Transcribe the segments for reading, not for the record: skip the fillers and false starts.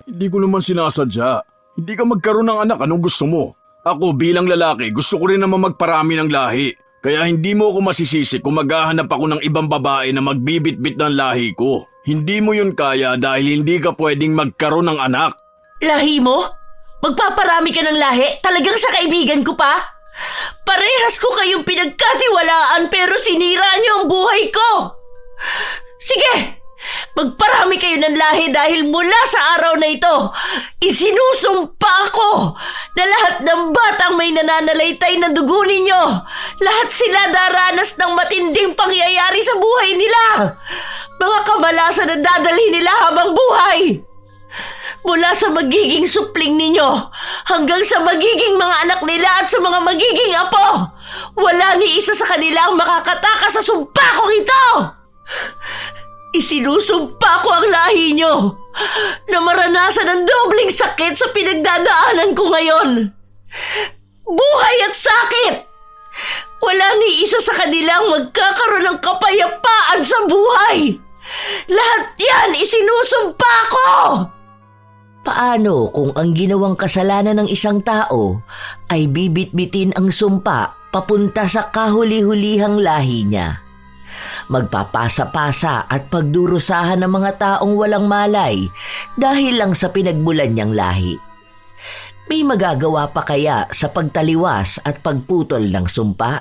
Hindi ko naman sinasadya. Hindi ka magkaroon ng anak, anong gusto mo? Ako bilang lalaki, gusto ko rin naman magparami ng lahi. Kaya hindi mo ako masisisi kung maghahanap ako ng ibang babae na magbibitbit ng lahi ko. Hindi mo yun kaya dahil hindi ka pwedeng magkaroon ng anak. Lahi mo? Magpaparami ka ng lahi? Talagang sa kaibigan ko pa? Parehas ko kayong pinagkatiwalaan pero sinira niyo ang buhay ko. Sige, magparami kayo ng lahi dahil mula sa araw na ito, isinusumpa ko na lahat ng batang may nananalaytay na dugo ninyo, lahat sila daranas ng matinding pangyayari sa buhay nila. Mga kamalasan na dadalhin nila habang buhay. Mula sa magiging supling ninyo hanggang sa magiging mga anak nila at sa mga magiging apo, wala ni isa sa kanila ang makakatakas sa sumpa kong ito. Isinusumpa ko ang lahi nyo na maranasan ang dobling sakit sa pinagdadaanan ko ngayon. Buhay at sakit! Wala ni isa sa kanilang magkakaroon ng kapayapaan sa buhay. Lahat yan isinusumpa ko! Paano kung ang ginawang kasalanan ng isang tao ay bibitbitin ang sumpa papunta sa kahuli-hulihang lahi niya? Magpapasa-pasa at pagdurusahan ng mga taong walang malay dahil lang sa pinagmulan niyang lahi. May magagawa pa kaya sa pagtaliwas at pagputol ng sumpa?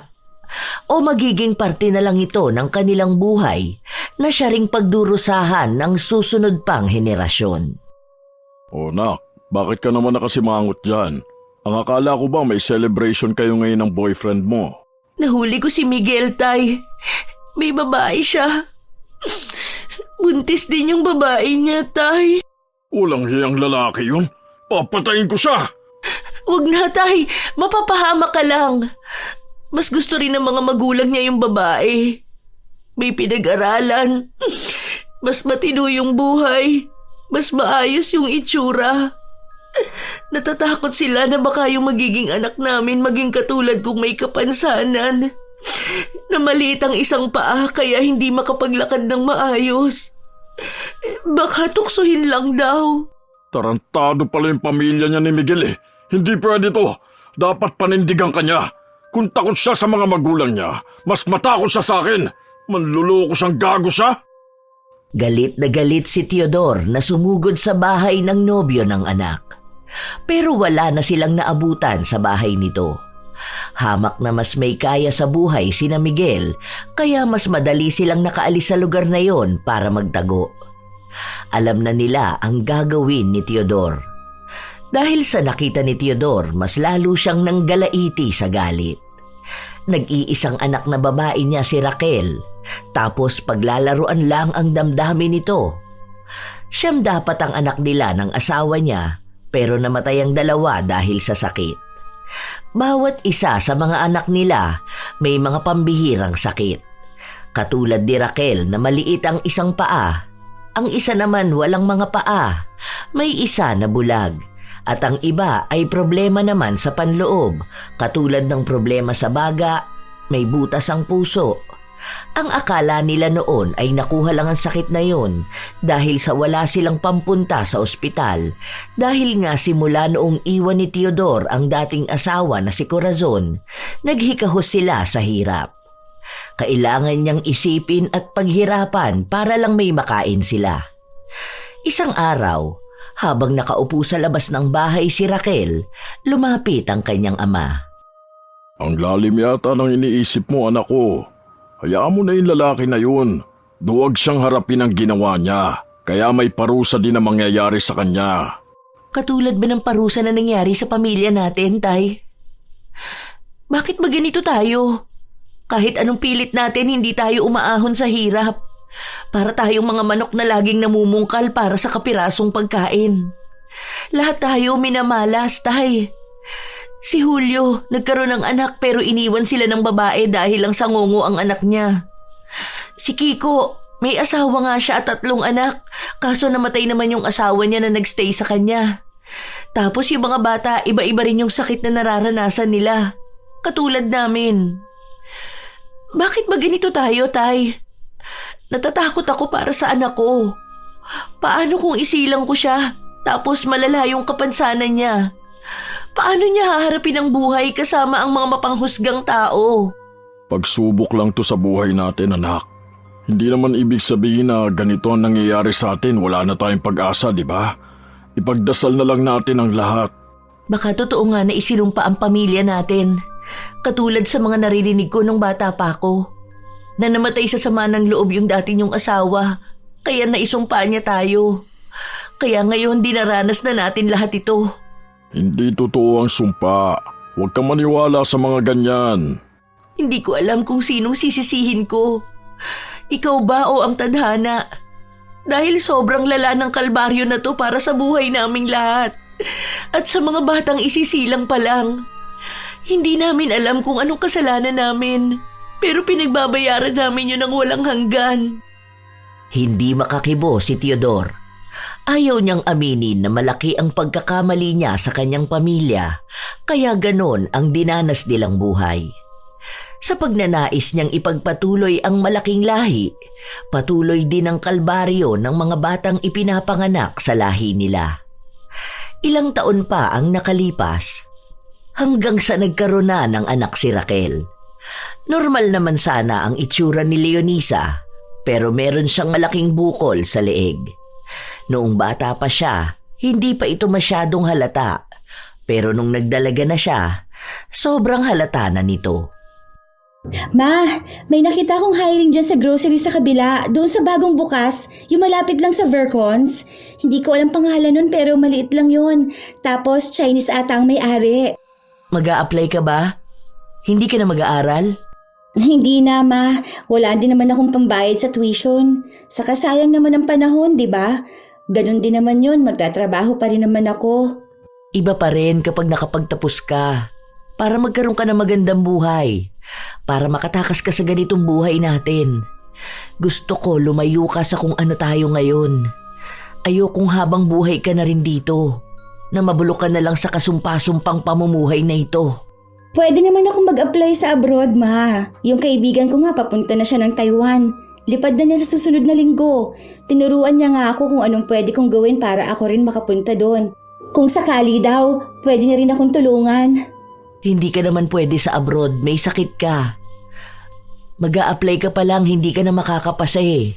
O magiging parte na lang ito ng kanilang buhay na siya ring pagdurusahan ng susunod pang henerasyon? O nak, bakit ka naman nakasimangot dyan? Ang akala ko ba may celebration kayo ngayon ng boyfriend mo? Nahuli ko si Miguel, Tay. May babae siya. Buntis din yung babae niya, Tay. Walang hiyang lalaki yun. Papatayin ko siya! Huwag na, Tay. Mapapahamak ka lang. Mas gusto rin ng mga magulang niya yung babae. May pinag-aralan. Mas matino yung buhay. Mas maayos yung itsura. Natatakot sila na baka yung magiging anak namin maging katulad kung may kapansanan. Na maliit ang isang paa kaya hindi makapaglakad ng maayos. Baka tuksuhin lang daw. Tarantado pala yung pamilya niya ni Miguel eh. Hindi pwede to. Dapat panindigan ka niya. Kung takot siya sa mga magulang niya, mas matakot siya sa akin. Manluloko siyang gago siya. Galit na galit si Teodor na sumugod sa bahay ng nobyo ng anak. Pero wala na silang naabutan sa bahay nito. Hamak na mas may kaya sa buhay sina Miguel, kaya mas madali silang nakaalis sa lugar na yon para magtago. Alam na nila ang gagawin ni Teodor. Dahil sa nakita ni Teodor, mas lalo siyang nanggalaiti sa galit. Nag-iisang anak na babae niya si Raquel, tapos paglalaruan lang ang damdamin nito. Siyam dapat ang anak nila ng asawa niya, pero namatay ang dalawa dahil sa sakit. Bawat isa sa mga anak nila may mga pambihirang sakit. Katulad ni Raquel na maliit ang isang paa, ang isa naman walang mga paa, may isa na bulag, at ang iba ay problema naman sa panloob, katulad ng problema sa baga, may butas ang puso. Ang akala nila noon ay nakuha lang ang sakit na yon dahil sa wala silang pampunta sa ospital, dahil nga simula noong iwan ni Teodor ang dating asawa na si Corazon, naghikahos sila sa hirap. Kailangan niyang isipin at paghirapan para lang may makain sila. Isang araw, habang nakaupo sa labas ng bahay si Raquel, lumapit ang kanyang ama. Ang lalim yata ng iniisip mo, anak ko. Hayaan mo na yung lalaki na yun. Duwag siyang harapin ang ginawa niya. Kaya may parusa din na mangyayari sa kanya. Katulad ba ng parusa na nangyari sa pamilya natin, Tay? Bakit ba ganito tayo? Kahit anong pilit natin, hindi tayo umaahon sa hirap. Para tayong mga manok na laging namumungkal para sa kapirasong pagkain. Lahat tayo minamalas, Tay. Si Julio, nagkaroon ng anak pero iniwan sila ng babae dahil lang sangungo ang anak niya. Si Kiko, may asawa nga siya at 3 anak, kaso namatay naman yung asawa niya na nagstay sa kanya. Tapos yung mga bata, iba-iba rin yung sakit na nararanasan nila. Katulad namin. Bakit ba ganito tayo, Tay? Natatakot ako para sa anak ko. Paano kung isilang ko siya, Tapos malala yung kapansanan niya. Paano niya haharapin ang buhay kasama ang mga mapanghusgang tao? Pagsubok lang to sa buhay natin, anak. Hindi naman ibig sabihin na ganito ang nangyayari sa atin, wala na tayong pag-asa, di ba? Ipagdasal na lang natin ang lahat. Baka totoo nga na isinumpa ang pamilya natin. Katulad sa mga naririnig ko nung bata pa ako. Na namatay sa sama ng loob yung dati niyong asawa, kaya naisumpa niya tayo. Kaya ngayon dinaranas na natin lahat ito. Hindi totoo ang sumpa. Huwag kang maniwala sa mga ganyan. Hindi ko alam kung sinong sisisihin ko. Ikaw ba o ang tadhana? Dahil sobrang lala ng kalbaryo na to para sa buhay naming lahat. At sa mga batang isisilang pa lang. Hindi namin alam kung anong kasalanan namin. Pero pinagbabayaran namin yun ng walang hanggan. Hindi makakibo si Teodor. Ayaw niyang aminin na malaki ang pagkakamali niya sa kanyang pamilya, kaya ganon ang dinanas nilang buhay. Sa pagnanais niyang ipagpatuloy ang malaking lahi, patuloy din ang kalbaryo ng mga batang ipinapanganak sa lahi nila. Ilang taon pa ang nakalipas, hanggang sa nagkaroon na ng anak si Raquel. Normal naman sana ang itsura ni Leonisa, pero meron siyang malaking bukol sa leeg. Noong bata pa siya, hindi pa ito masyadong halata, pero nung nagdalaga na siya, sobrang halata na nito. Ma, may nakita akong hiring dyan sa grocery sa kabila, doon sa bagong bukas, yung malapit lang sa Vercons. Hindi ko alam pangalan nun pero maliit lang yun. Tapos Chinese ata ang may-ari. Mag-a-apply ka ba? Hindi ka na mag-aaral? Hindi na, Ma. Wala din naman akong pambayad sa tuition. Saka sayang naman ang panahon, di ba? Ganon din naman yun, magtatrabaho pa rin naman ako. Iba pa rin kapag nakapagtapos ka. Para magkaroon ka ng magandang buhay. Para makatakas ka sa ganitong buhay natin. Gusto ko lumayo ka sa kung ano tayo ngayon. Ayokong habang buhay ka na rin dito. Na mabulok ka na lang sa kasumpa-sumpang pamumuhay na ito. Pwede naman akong mag-apply sa abroad, Ma. Yung kaibigan ko nga papunta na siya ng Taiwan. Lipad na niya sa susunod na linggo. Tinuruan niya nga ako kung anong pwede kong gawin para ako rin makapunta doon. Kung sakali daw, pwede niya rin akong tulungan. Hindi ka naman pwede sa abroad, may sakit ka. Mag-a-apply ka pa lang, hindi ka na makakapasa eh.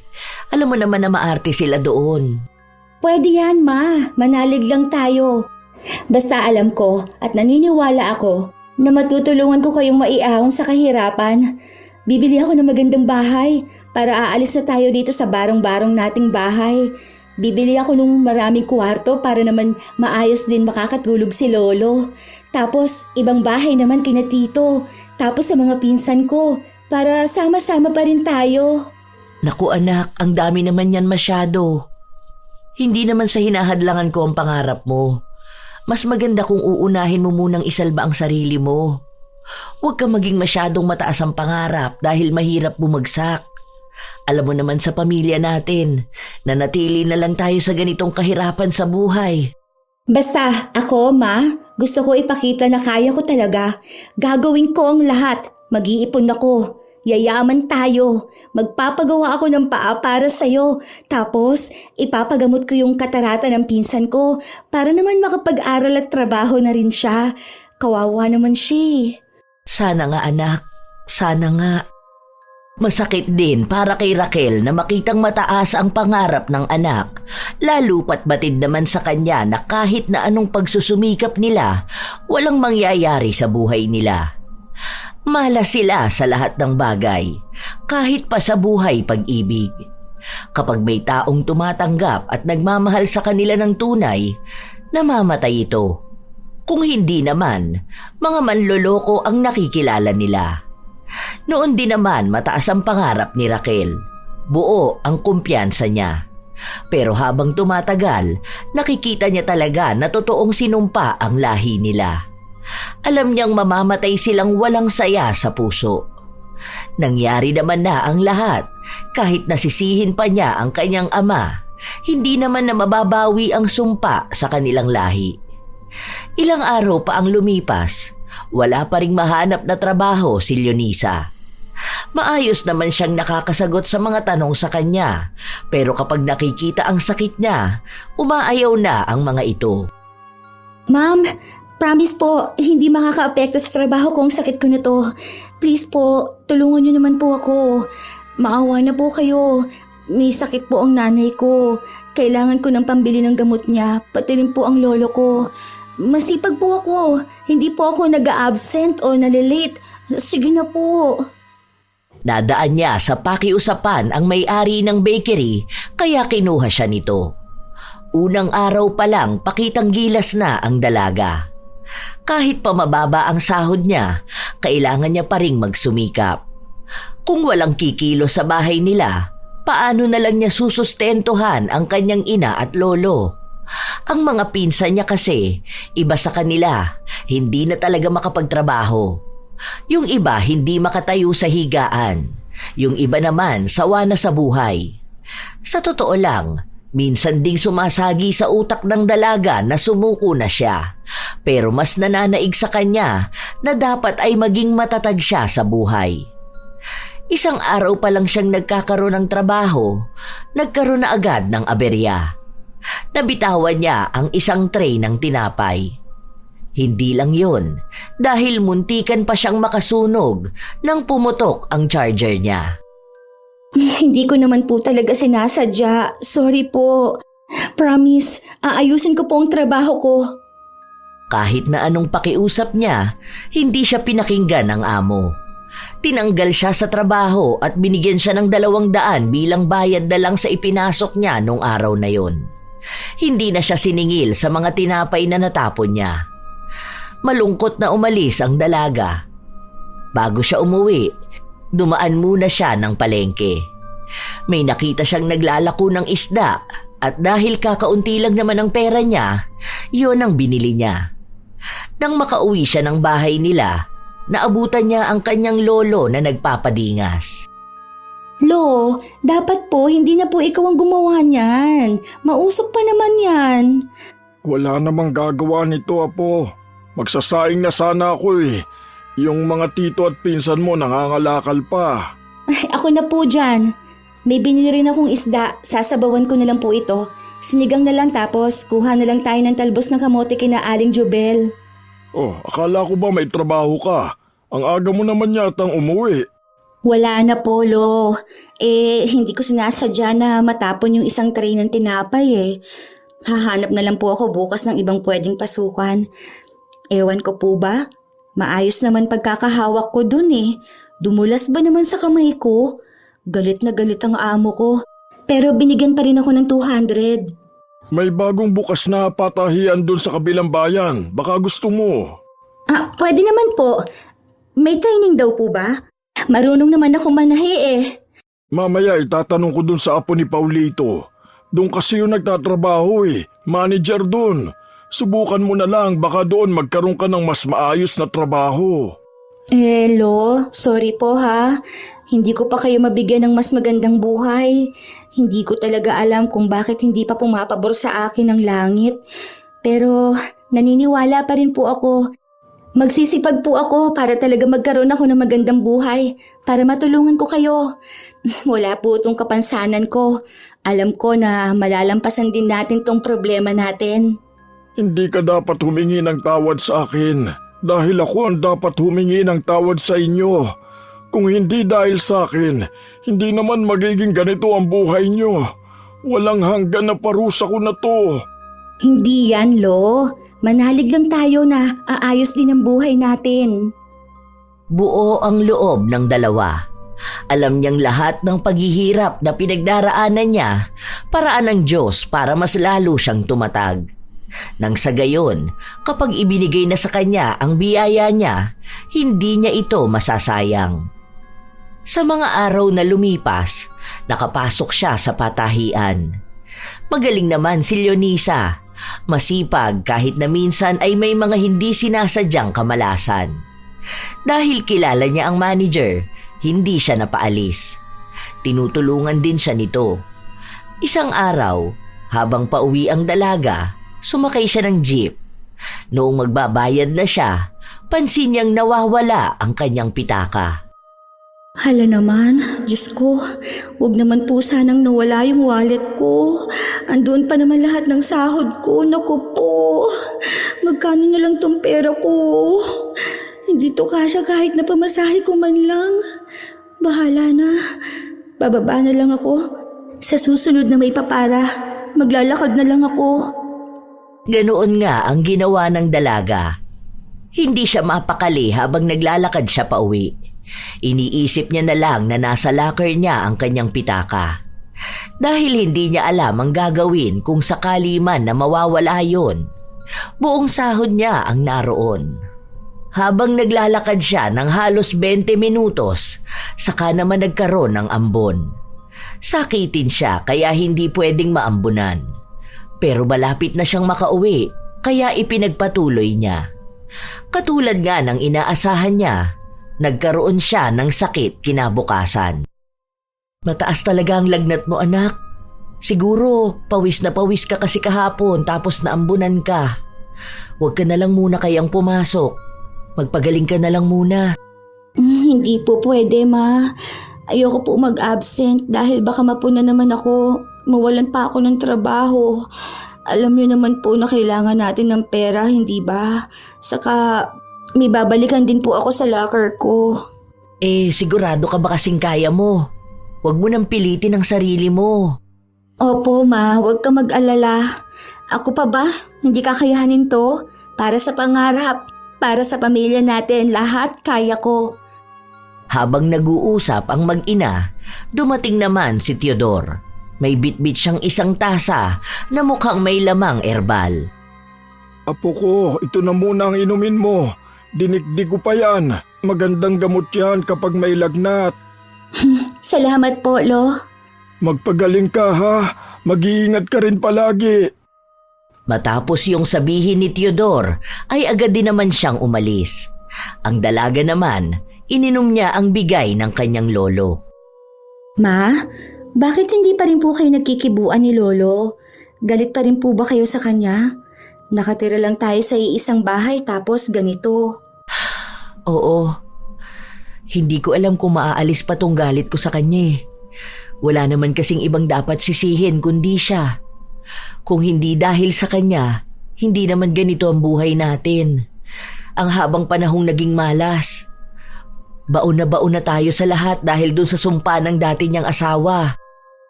Alam mo naman na maarte sila doon. Pwede yan, Ma. Manalig lang tayo. Basta alam ko at naniniwala ako na matutulungan ko kayong maiahon sa kahirapan. Bibili ako ng magandang bahay para aalis na tayo dito sa barong-barong nating bahay. Bibili ako ng maraming kwarto para naman maayos din makakatulog si Lolo. Tapos ibang bahay naman kina Tito. Tapos sa mga pinsan ko para sama-sama pa rin tayo. Naku anak, ang dami naman yan masyado. Hindi naman sa hinahadlangan ko ang pangarap mo. Mas maganda kung uunahin mo munang isalba ang sarili mo. Huwag kang maging masyadong mataas ang pangarap dahil mahirap bumagsak. Alam mo naman sa pamilya natin, nanatili na lang tayo sa ganitong kahirapan sa buhay. Basta ako, Ma, gusto ko ipakita na kaya ko talaga. Gagawin ko ang lahat. Mag-iipon ako. Yayaman tayo. Magpapagawa ako ng paa para sa'yo. Tapos, ipapagamot ko yung katarata ng pinsan ko para naman makapag-aral at trabaho na rin siya. Kawawa naman siya. Sana nga anak, sana nga. Masakit din para kay Raquel na makitang mataas ang pangarap ng anak, lalo pat batid naman sa kanya na kahit na anong pagsusumikap nila, walang mangyayari sa buhay nila. Malas sila sa lahat ng bagay, kahit pa sa buhay pag-ibig. Kapag may taong tumatanggap at nagmamahal sa kanila ng tunay, namamatay ito. Kung hindi naman, mga manloloko ang nakikilala nila. Noon din naman mataas ang pangarap ni Raquel. Buo ang kumpiyansa niya. Pero habang tumatagal, nakikita niya talaga na totoong sinumpa ang lahi nila. Alam niyang mamamatay silang walang saya sa puso. Nangyari naman na ang lahat, kahit nasisihin pa niya ang kanyang ama, hindi naman na mababawi ang sumpa sa kanilang lahi. Ilang araw pa ang lumipas, wala pa ring mahanap na trabaho si Leonisa. Maayos naman siyang nakakasagot sa mga tanong sa kanya, pero kapag nakikita ang sakit niya, umaayaw na ang mga ito. Ma'am, promise po, hindi makakaapekto sa trabaho ko ang sakit ko na to. Please po, tulungan niyo naman po ako. Maawa na po kayo. May sakit po ang nanay ko. Kailangan ko ng pambili ng gamot niya, pati rin po ang lolo ko. Masipag po ako. Hindi po ako nag-a-absent o nalilate. Sige na po. Nadaan niya sa pakiusapan ang may-ari ng bakery kaya kinuha siya nito. Unang araw pa lang pakitang gilas na ang dalaga. Kahit pa mababa ang sahod niya, kailangan niya pa ring magsumikap. Kung walang kikilo sa bahay nila, paano na lang niya susustentuhan ang kanyang ina at lolo? Ang mga pinsan niya kasi, iba sa kanila, hindi na talaga makapagtrabaho. Yung iba hindi makatayo sa higaan. Yung iba naman sawa na sa buhay. Sa totoo lang, minsan ding sumasagi sa utak ng dalaga na sumuko na siya. Pero mas nananaig sa kanya na dapat ay maging matatag siya sa buhay. Isang araw pa lang siyang nagkakaroon ng trabaho, nagkaroon na agad ng aberya. Nabitawan niya ang isang tray ng tinapay. Hindi lang yon, dahil muntikan pa siyang makasunog nang pumutok ang charger niya. Hindi ko naman po talaga sinasadya. Sorry po. Promise, aayusin ko po ang trabaho ko. Kahit na anong pakiusap niya, hindi siya pinakinggan ng amo. Tinanggal siya sa trabaho at binigyan siya ng 200 bilang bayad na lang sa ipinasok niya nung araw na yon. Hindi na siya siningil sa mga tinapay na natapon niya. Malungkot na umalis ang dalaga. Bago siya umuwi, dumaan muna siya ng palengke. May nakita siyang naglalako ng isda at dahil kakaunti lang naman ang pera niya, yun ang binili niya. Nang makauwi siya ng bahay nila, naabutan niya ang kanyang lolo na nagpapadingas. Lo, dapat po hindi na po ikaw ang gumawa niyan. Mausok pa naman yan. Wala namang gagawa nito, Apo. Magsasaing na sana ako eh. Yung mga tito at pinsan mo nangangalakal pa. Ay, ako na po dyan. May binili rin akong isda. Sasabawan ko na lang po ito. Sinigang na lang tapos kuha na lang tayo ng talbos ng kamote kina Aling Jubel. Oh, akala ko ba may trabaho ka? Ang aga mo naman yatang umuwi. Wala na po, Lo. Hindi ko sinasadya na matapon yung isang tray ng tinapay eh. Hahanap na lang po ako bukas ng ibang pwedeng pasukan. Ewan ko po ba? Maayos naman pagkakahawak ko dun eh. Dumulas ba naman sa kamay ko? Galit na galit ang amo ko. Pero binigyan pa rin ako ng 200. May bagong bukas na patahian dun sa kabilang bayan. Baka gusto mo. Pwede naman po. May training daw po ba? Marunong naman ako manahi eh. Mamaya itatanong ko dun sa apo ni Paulito. Doon kasi yung nagtatrabaho eh. Manager dun. Subukan mo na lang, baka doon magkaroon ka ng mas maayos na trabaho. Lo, sorry po ha. Hindi ko pa kayo mabigyan ng mas magandang buhay. Hindi ko talaga alam kung bakit hindi pa pumapabor sa akin ang langit. Pero naniniwala pa rin po ako. Magsisipag po ako para talaga magkaroon ako ng magandang buhay. Para matulungan ko kayo. Wala po itong kapansanan ko. Alam ko na malalampasan din natin tong problema natin. Hindi ka dapat humingi ng tawad sa akin dahil ako ang dapat humingi ng tawad sa inyo. Kung hindi dahil sa akin, hindi naman magiging ganito ang buhay nyo. Walang hanggan na parusa ko na to. Hindi yan, Lo. Manalig lang tayo na aayos din ang buhay natin. Buo ang loob ng dalawa. Alam niyang lahat ng paghihirap na pinagdaraanan niya, paraan ng Diyos para mas lalo siyang tumatag. Nang sa gayon, kapag ibinigay na sa kanya ang biyaya niya, hindi niya ito masasayang. Sa mga araw na lumipas, nakapasok siya sa patahian. Magaling naman si Leonisa, masipag kahit na minsan ay may mga hindi sinasadyang kamalasan. Dahil kilala niya ang manager, hindi siya napaalis. Tinutulungan din siya nito. Isang araw, habang pauwi ang dalaga, sumakay siya ng jeep. Noong magbabayad na siya, pansin niyang nawawala ang kanyang pitaka. Hala naman, Diyos ko, huwag naman po sanang nawala yung wallet ko. Andun pa naman lahat ng sahod ko, naku po. Magkano na lang tong pera ko? Hindi to kasya kahit na pamasahe ko man lang. Bahala na, bababa na lang ako. Sa susunod na may papara, maglalakad na lang ako. Ganoon nga ang ginawa ng dalaga. Hindi siya mapakali habang naglalakad siya pauwi. Iniisip niya na lang na nasa locker niya ang kanyang pitaka. Dahil hindi niya alam ang gagawin kung sakali man na mawawala yon. Buong sahod niya ang naroon. Habang naglalakad siya ng halos 20 minutos, saka naman nagkaroon ng ambon. Sakitin siya kaya hindi pwedeng maambunan. Pero malapit na siyang makauwi kaya ipinagpatuloy niya. Katulad nga ng inaasahan niya, nagkaroon siya ng sakit kinabukasan. Mataas talaga ang lagnat mo, anak. Siguro pawis na pawis ka kasi kahapon tapos naambunan ka. Huwag ka na lang muna kayang pumasok. Magpagaling ka na lang muna. Hindi po pwede, Ma. Ayoko po mag-absent dahil baka mapuna naman ako. Mawalan pa ako ng trabaho. Alam niyo naman po na kailangan natin ng pera, hindi ba? Saka may babalikan din po ako sa locker ko. Sigurado ka ba kasing kaya mo? Huwag mo nang pilitin ang sarili mo. Opo, Ma. Huwag ka mag-alala. Ako pa ba? Hindi kakayanin to? Para sa pangarap. Para sa pamilya natin, lahat kaya ko. Habang nag-uusap ang mag-ina, dumating naman si Teodor. May bitbit siyang isang tasa na mukhang may lamang erbal. Apo ko, ito na muna ang inumin mo. Dinikdik ko pa yan. Magandang gamot yan kapag may lagnat. Salamat po, Lo. Magpagaling ka ha. Mag-iingat ka rin palagi. Matapos yung sabihin ni Teodor, ay agad din naman siyang umalis. Ang dalaga naman, ininom niya ang bigay ng kanyang lolo. Ma, bakit hindi pa rin po kayo nagkikibuan ni Lolo? Galit pa rin po ba kayo sa kanya? Nakatira lang tayo sa iisang bahay tapos ganito. Oo. Hindi ko alam kung maaalis pa tong galit ko sa kanya. Wala naman kasing ibang dapat sisihin kundi siya. Kung hindi dahil sa kanya, hindi naman ganito ang buhay natin. Ang habang panahong naging malas. Baon na tayo sa lahat dahil dun sa sumpa ng dati niyang asawa.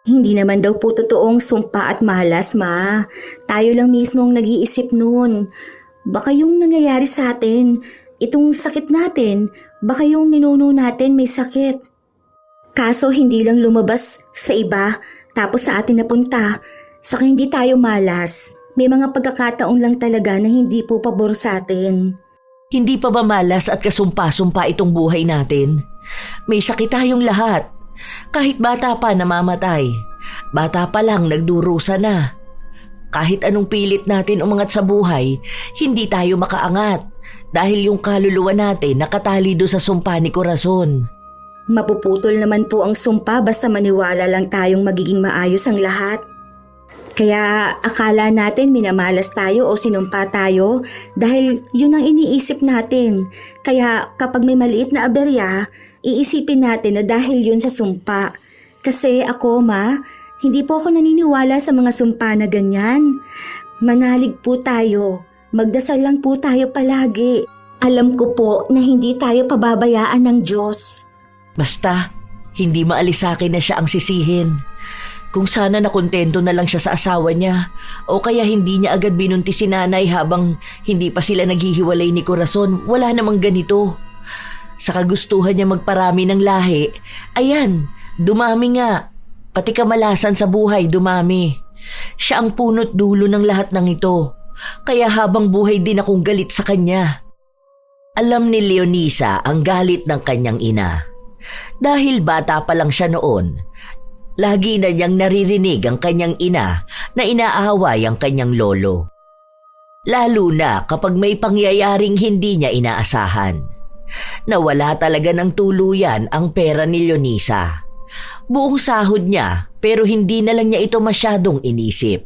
Hindi naman daw po totoong sumpa at malas, Ma. Tayo lang mismo ang nag-iisip nun. Baka yung nangyayari sa atin, itong sakit natin, baka yung ninuno natin may sakit. Kaso hindi lang lumabas sa iba, tapos sa atin napunta. Saka hindi tayo malas. May mga pagkakataon lang talaga na hindi po pabor sa atin. Hindi pa ba malas at kasumpa-sumpa itong buhay natin? May sakit tayong lahat. Kahit bata pa namamatay. Bata pa lang nagdurusa na. Kahit anong pilit natin umangat sa buhay, hindi tayo makaangat. Dahil yung kaluluwa natin nakatali do sa sumpa ni Corazon. Mapuputol naman po ang sumpa basta maniwala lang tayong magiging maayos ang lahat. Kaya akala natin minamalas tayo o sinumpa tayo dahil yun ang iniisip natin. Kaya kapag may maliit na aberya, iisipin natin na dahil yun sa sumpa. Kasi ako, Ma, hindi po ako naniniwala sa mga sumpa na ganyan. Manalig po tayo. Magdasal lang po tayo palagi. Alam ko po na hindi tayo pababayaan ng Diyos. Basta, hindi maalis sa akin na siya ang sisihin. Kung sana nakontento na lang siya sa asawa niya o kaya hindi niya agad binuntis si nanay habang hindi pa sila naghihiwalay ni Corazon, wala namang ganito. Sa kagustuhan niya magparami ng lahi, ayan, dumami nga. Pati kamalasan sa buhay dumami. Siya ang punot dulo ng lahat ng ito. Kaya habang buhay din akong galit sa kanya. Alam ni Leonisa ang galit ng kanyang ina. Dahil bata pa lang siya noon, lagi na niyang naririnig ang kanyang ina na inaaway ang kanyang lolo. Lalo na kapag may pangyayaring hindi niya inaasahan. Nawala talaga ng tuluyan ang pera ni Leonisa. Buong sahod niya pero hindi na lang niya ito masyadong inisip.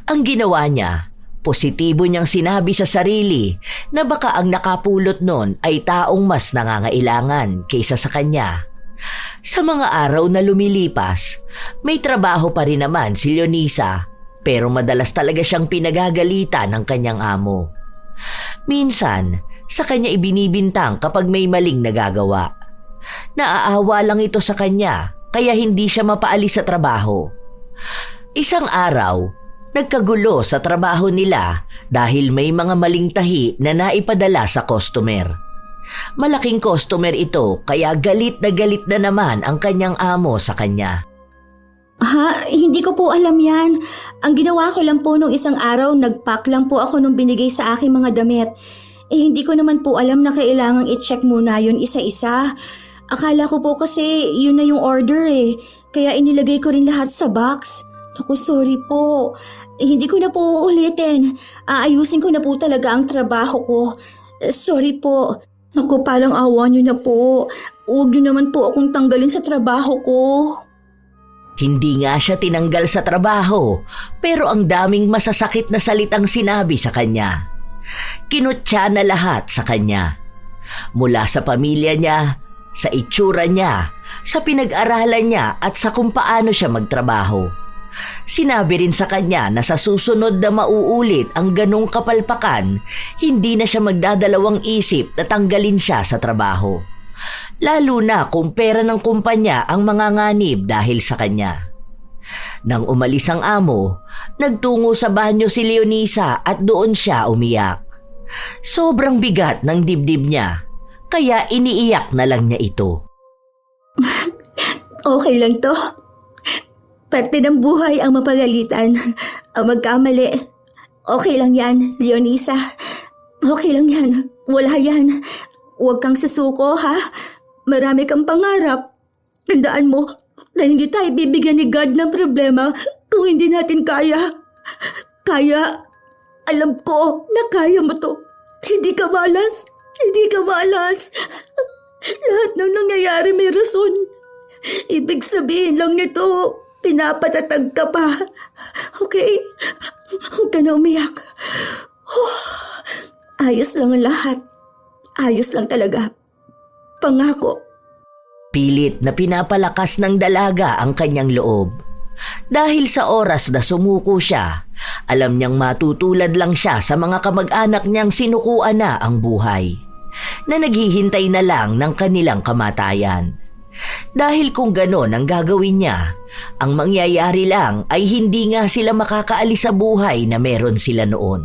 Ang ginawa niya, positibo niyang sinabi sa sarili na baka ang nakapulot nun ay taong mas nangangailangan kaysa sa kanya. Sa mga araw na lumilipas, may trabaho pa rin naman si Leonisa, pero madalas talaga siyang pinagagalitan ng kanyang amo. Minsan, sa kanya ibinibintang kapag may maling nagagawa. Naaawa lang ito sa kanya, kaya hindi siya mapaalis sa trabaho. Isang araw, nagkagulo sa trabaho nila dahil may mga maling tahi na naipadala sa customer. Malaking customer ito kaya galit na naman ang kanyang amo sa kanya. Ha? Hindi ko po alam yan. Ang ginawa ko lang po nung isang araw, nag-pack lang po ako nung binigay sa aking mga damit. Hindi ko naman po alam na kailangang i-check muna yun isa-isa. Akala ko po kasi yun na yung order kaya inilagay ko rin lahat sa box. Naku, sorry po. Hindi ko na po uulitin. Aayusin ko na po talaga ang trabaho ko. Sorry po. Naku, parang awa niyo na po. Huwag niyo naman po akong tanggalin sa trabaho ko. Hindi nga siya tinanggal sa trabaho, pero ang daming masasakit na salitang sinabi sa kanya. Kinutya na lahat sa kanya. Mula sa pamilya niya, sa itsura niya, sa pinag-aralan niya at sa kung paano siya magtrabaho. Sinabi rin sa kanya na sa susunod na mauulit ang ganong kapalpakan, hindi na siya magdadalawang isip na tanggalin siya sa trabaho. Lalo na kung pera ng kumpanya ang manganganib dahil sa kanya. Nang umalis ang amo, nagtungo sa banyo si Leonisa at doon siya umiyak. Sobrang bigat ng dibdib niya, kaya iniiyak na lang niya ito. Okay lang to. Parte ng buhay ang mapagalitan, ang magkamali. Okay lang yan, Leonisa. Okay lang yan. Wala yan. Huwag kang susuko, ha? Marami kang pangarap. Tandaan mo na hindi tayo bibigyan ni God ng problema kung hindi natin kaya. Kaya, alam ko na kaya mo to. Hindi ka malas. Hindi ka malas. Lahat ng nangyayari may rason. Ibig sabihin lang nito, pinapatatag ka pa. Okay? Huwag ka na umiyak. Ayos lang ang lahat. Ayos lang talaga. Pangako. Pilit na pinapalakas ng dalaga ang kanyang loob. Dahil sa oras na sumuko siya, alam niyang matutulad lang siya sa mga kamag-anak niyang sinukuan na ang buhay, na naghihintay na lang ng kanilang kamatayan. Dahil kung ganon ang gagawin niya, ang mangyayari lang ay hindi nga sila makakaalis sa buhay na meron sila noon.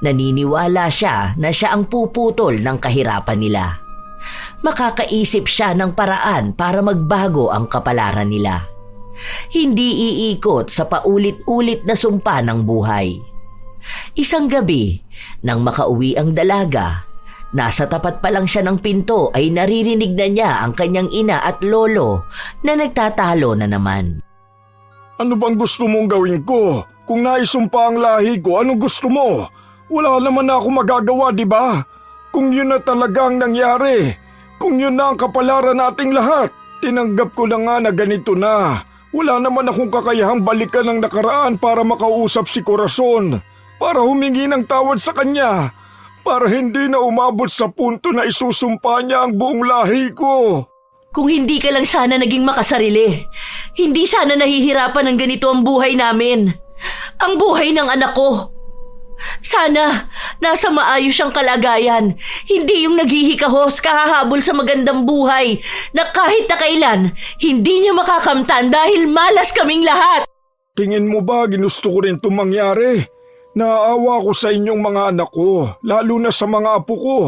Naniniwala siya na siya ang puputol ng kahirapan nila. Makakaisip siya ng paraan para magbago ang kapalaran nila. Hindi iikot sa paulit-ulit na sumpa ng buhay. Isang gabi, nang makauwi ang dalaga, nasa tapat pa lang siya ng pinto ay naririnig na niya ang kanyang ina at lolo na nagtatalo na naman. Ano bang gusto mong gawin ko? Kung naisumpa ang lahi ko, anong gusto mo? Wala naman na ako magagawa, di ba? Kung yun na talagang nangyari, kung yun na ang kapalaran nating lahat, tinanggap ko na nga na ganito na. Wala naman akong kakayahang balikan ng nakaraan para makausap si Corazon, para humingi ng tawad sa kanya, para hindi na umabot sa punto na isusumpa niya ang buong lahi ko. Kung hindi ka lang sana naging makasarili, hindi sana nahihirapan ng ganito ang buhay namin. Ang buhay ng anak ko. Sana nasa maayos siyang kalagayan, hindi yung naghihikahos kahahabol sa magandang buhay na kahit na kailan hindi niya makakamtan dahil malas kaming lahat. Tingin mo ba ginusto ko rin itong mangyari? Naaawa ko sa inyong mga anak ko, lalo na sa mga apo ko.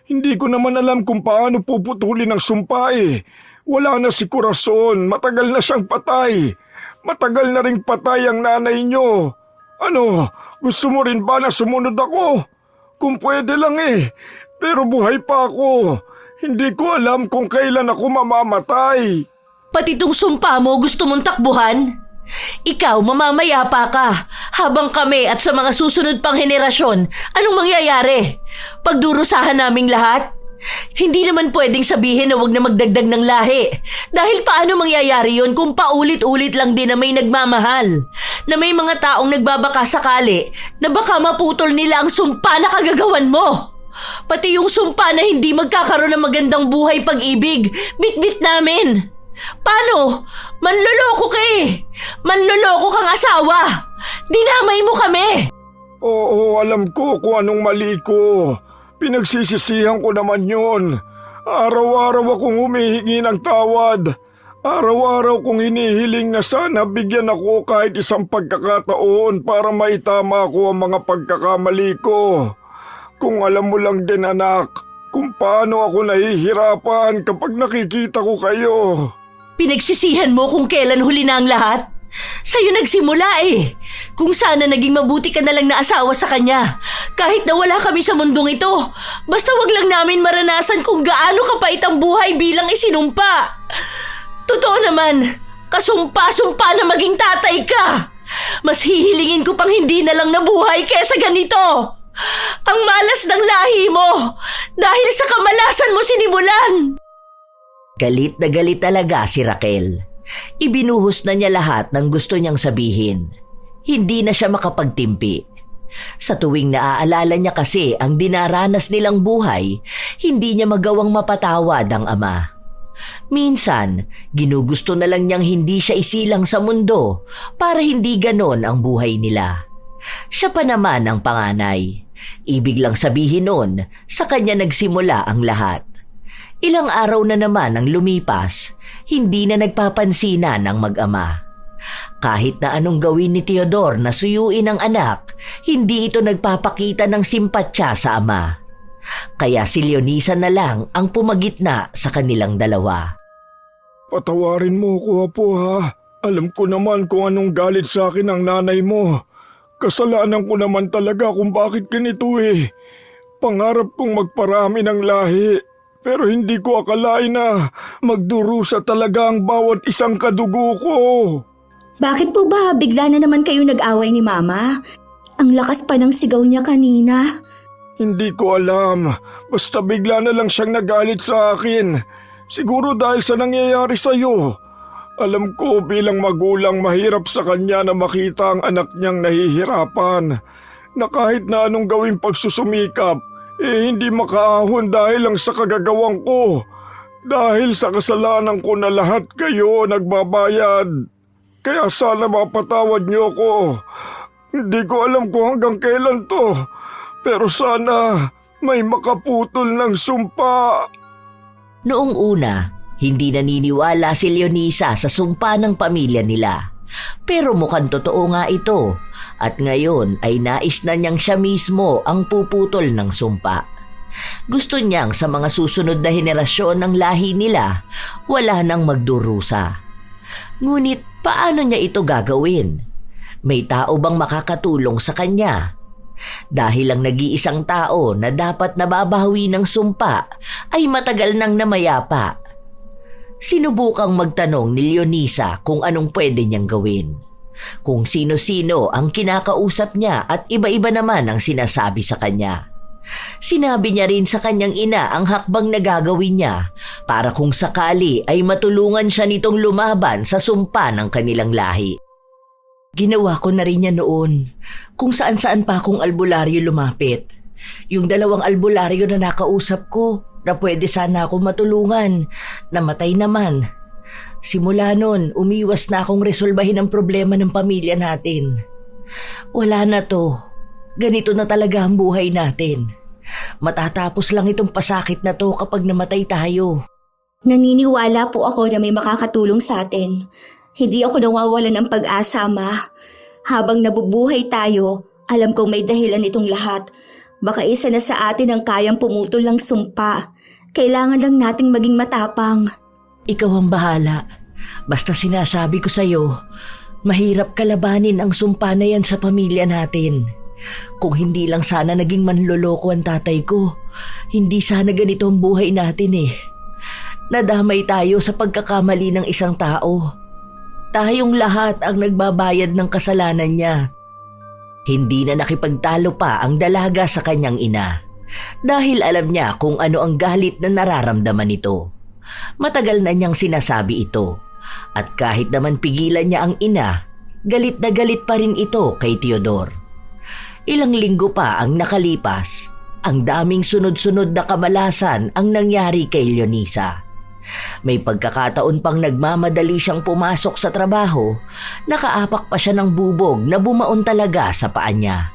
Hindi ko naman alam kung paano puputulin ang sumpa eh. Wala na si Corazon, matagal na siyang patay. Matagal na ring patay ang nanay niyo. Ano, gusto mo rin ba na sumunod ako? Kung pwede lang eh, pero buhay pa ako. Hindi ko alam kung kailan ako mamamatay. Pati tong sumpa mo gusto mong takbuhan? Ikaw mamamayapa ka, habang kami at sa mga susunod pang henerasyon, anong mangyayari? Pagdurusahan naming lahat? Hindi naman pwedeng sabihin na wag na magdagdag ng lahi. Dahil paano mangyayari yon kung paulit-ulit lang din na may nagmamahal? Na may mga taong nagbabaka sakali na baka maputol nila ang sumpa na kagagawan mo. Pati yung sumpa na hindi magkakaroon ng magandang buhay pag-ibig, bit-bit namin. Paano? Manloloko ka eh. Manloloko kang asawa. Dinamay mo kami. Oo, alam ko kung anong mali ko. Pinagsisisihan ko naman yun. Araw-araw akong humihingi ng tawad. Araw-araw kong hinihiling na sana bigyan ako kahit isang pagkakataon para maitama ko ang mga pagkakamali ko. Kung alam mo lang din anak, kung paano ako nahihirapan kapag nakikita ko kayo. Pinagsisihan mo kung kailan huli na ang lahat? Sa'yo nagsimula eh. Kung sana naging mabuti ka na lang na asawa sa kanya. Kahit na wala kami sa mundong ito. Basta wag lang namin maranasan kung gaano kapait ang buhay bilang isinumpa. Totoo naman, kasumpa-sumpa na maging tatay ka. Mas hihilingin ko pang hindi na lang nabuhay kesa ganito. Ang malas ng lahi mo dahil sa kamalasan mo sinimulan. Galit na galit talaga si Raquel. Ibinuhos na niya lahat ng gusto niyang sabihin. Hindi na siya makapagtimpi. Sa tuwing naaalala niya kasi ang dinaranas nilang buhay, hindi niya magawang mapatawad ang ama. Minsan, ginugusto na lang niyang hindi siya isilang sa mundo para hindi ganon ang buhay nila. Siya pa naman ang panganay. Ibig lang sabihin nun, sa kanya nagsimula ang lahat. Ilang araw na naman ang lumipas, hindi na nagpapansinan ng mag-ama. Kahit na anong gawin ni Teodor na suyuin ang anak, hindi ito nagpapakita ng simpatsya sa ama. Kaya si Leonisa na lang ang pumagitna sa kanilang dalawa. Patawarin mo ko Apo ha. Alam ko naman kung anong galit sa akin ang nanay mo. Kasalanan ko naman talaga kung bakit ganito eh. Pangarap kong magparami ng lahi. Pero hindi ko akalain na magdurusa talaga ang bawat isang kadugo ko. Bakit po ba bigla na naman kayo nag-away ni Mama? Ang lakas pa ng sigaw niya kanina. Hindi ko alam. Basta bigla na lang siyang nagalit sa akin. Siguro dahil sa nangyayari sa'yo. Alam ko bilang magulang mahirap sa kanya na makita ang anak niyang nahihirapan. Na kahit na anong gawing pagsusumikap, hindi makaahon dahil lang sa kagagawang ko. Dahil sa kasalanan ko na lahat kayo nagbabayad. Kaya sana mapatawad niyo ako. Hindi ko alam kung hanggang kailan to. Pero sana may makaputol ng sumpa. Noong una, hindi naniniwala si Leonisa sa sumpa ng pamilya nila. Pero mukhang totoo nga ito at ngayon ay nais na niyang siya mismo ang puputol ng sumpa. Gusto niyang sa mga susunod na henerasyon ng lahi nila wala nang magdurusa. Ngunit paano niya ito gagawin? May tao bang makakatulong sa kanya? Dahil ang nag-iisang tao na dapat nababawi ng sumpa ay matagal nang namayapa. Sinubukang magtanong ni Leonisa kung anong pwede niyang gawin. Kung sino-sino ang kinakausap niya at iba-iba naman ang sinasabi sa kanya. Sinabi niya rin sa kanyang ina ang hakbang na gagawin niya para kung sakali ay matulungan siya nitong lumaban sa sumpa ng kanilang lahi. Ginawa ko na rin niya noon kung saan-saan pa akong albularyo lumapit. Yung 2 albularyo na nakausap ko na pwede sana akong matulungan, namatay naman. Simula nun, umiwas na akong resolbahin ang problema ng pamilya natin. Wala na to. Ganito na talaga ang buhay natin. Matatapos lang itong pasakit na to kapag namatay tayo. Naniniwala po ako na may makakatulong sa atin. Hindi ako nawawalan ng pag-asa, Ma. Habang nabubuhay tayo, alam kong may dahilan itong lahat. Baka isa na sa atin ang kayang pumutol ng sumpa. Kailangan lang nating maging matapang. Ikaw ang bahala. Basta sinasabi ko sa'yo, mahirap kalabanin ang sumpa na yan sa pamilya natin. Kung hindi lang sana naging manloloko ang tatay ko, hindi sana ganito ang buhay natin eh. Nadamay tayo sa pagkakamali ng isang tao. Tayong lahat ang nagbabayad ng kasalanan niya. Hindi na nakipagtalo pa ang dalaga sa kanyang ina dahil alam niya kung ano ang galit na nararamdaman nito. Matagal na niyang sinasabi ito at kahit naman pigilan niya ang ina, galit na galit pa rin ito kay Teodor. Ilang linggo pa ang nakalipas, ang daming sunod-sunod na kamalasan ang nangyari kay Leonisa. May pagkakataon pang nagmamadali siyang pumasok sa trabaho, nakaapak pa siya ng bubog na bumaon talaga sa paa niya.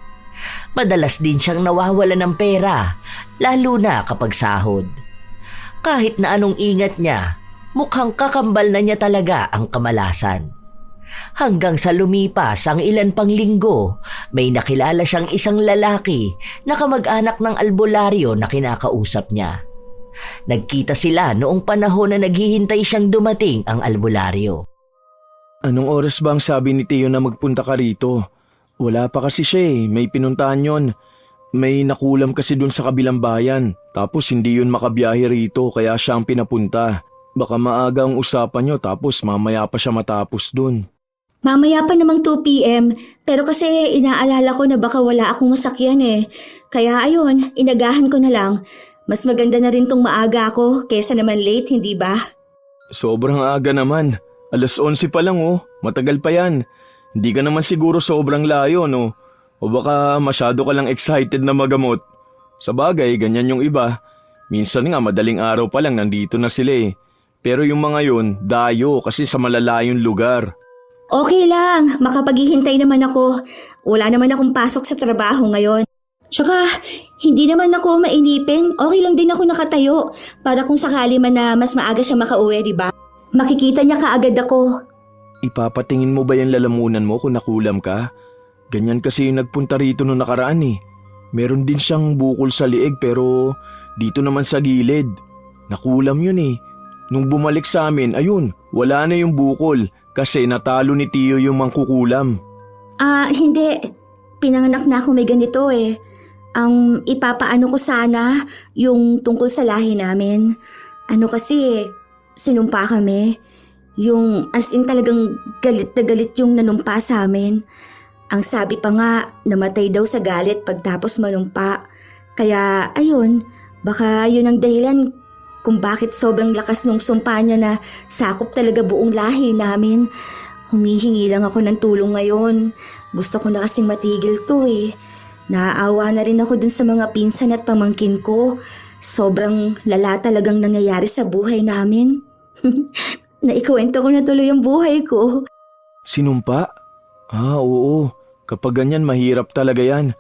Madalas din siyang nawawala ng pera, lalo na kapag sahod. Kahit na anong ingat niya, mukhang kakambal na niya talaga ang kamalasan. Hanggang sa lumipas ang ilan pang linggo, may nakilala siyang isang lalaki na kamag-anak ng albularyo na kinakausap niya. Nagkita sila noong panahon na naghihintay siyang dumating ang albularyo. Anong oras ba ang sabi ni Tio na magpunta ka rito? Wala pa kasi siya may pinuntahan yon. May nakulam kasi dun sa kabilang bayan, tapos hindi yun makabiyahe rito kaya siya ang pinapunta. Baka maaga ang usapan nyo tapos mamaya pa siya matapos dun. Mamaya pa namang 2 p.m. Pero kasi inaalala ko na baka wala akong masakyan Kaya ayun, inagahan ko na lang. Mas maganda na rin tong maaga ako kesa naman late, hindi ba? Sobrang aga naman. 11:00 pa lang Matagal pa yan. Hindi ka naman siguro sobrang layo no? O baka masyado ka lang excited na magamot. Sa bagay, ganyan yung iba. Minsan nga madaling araw pa lang nandito na sila Pero yung mga yun, dayo kasi sa malalayong lugar. Okay lang, makapaghihintay naman ako. Wala naman akong pasok sa trabaho ngayon. Tsaka, hindi naman ako mainipin. Okay lang din ako nakatayo. Para kung sakali man na mas maaga siya makauwi, di ba? Makikita niya kaagad ako. Ipapatingin mo ba yung lalamunan mo kung nakulam ka? Ganyan kasi yung nagpunta rito nung nakaraan Meron din siyang bukol sa liig pero dito naman sa gilid. Nakulam yun Nung bumalik sa amin, ayun, wala na yung bukol kasi natalo ni Tio yung mangkukulam. Hindi. Pinanganak na ako may ganito Ang ipapaano ko sana yung tungkol sa lahi namin. Kasi, sinumpa kami. Yung as in talagang galit na galit yung nanumpa sa amin. Ang sabi pa nga, namatay daw sa galit pagtapos manumpa. Kaya, ayun, baka yun ang dahilan kung bakit sobrang lakas nung sumpa niya na sakop talaga buong lahi namin. Humihingi lang ako ng tulong ngayon. Gusto ko na kasing matigil to Naaawa na rin ako dun sa mga pinsan at pamangkin ko. Sobrang lala talagang nangyayari sa buhay namin. Naikwento ko na tuloy ang buhay ko. Sinumpa? Oo. Kapag ganyan mahirap talaga yan.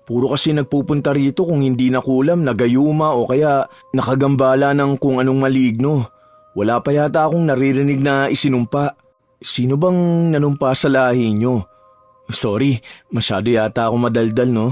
Puro kasi nagpupunta rito kung hindi nakulam, nagayuma o kaya nakagambala ng kung anong maligno. Wala pa yata akong naririnig na isinumpa. Sino bang nanumpa sa lahi nyo? Sorry, masyado yata ako madaldal no?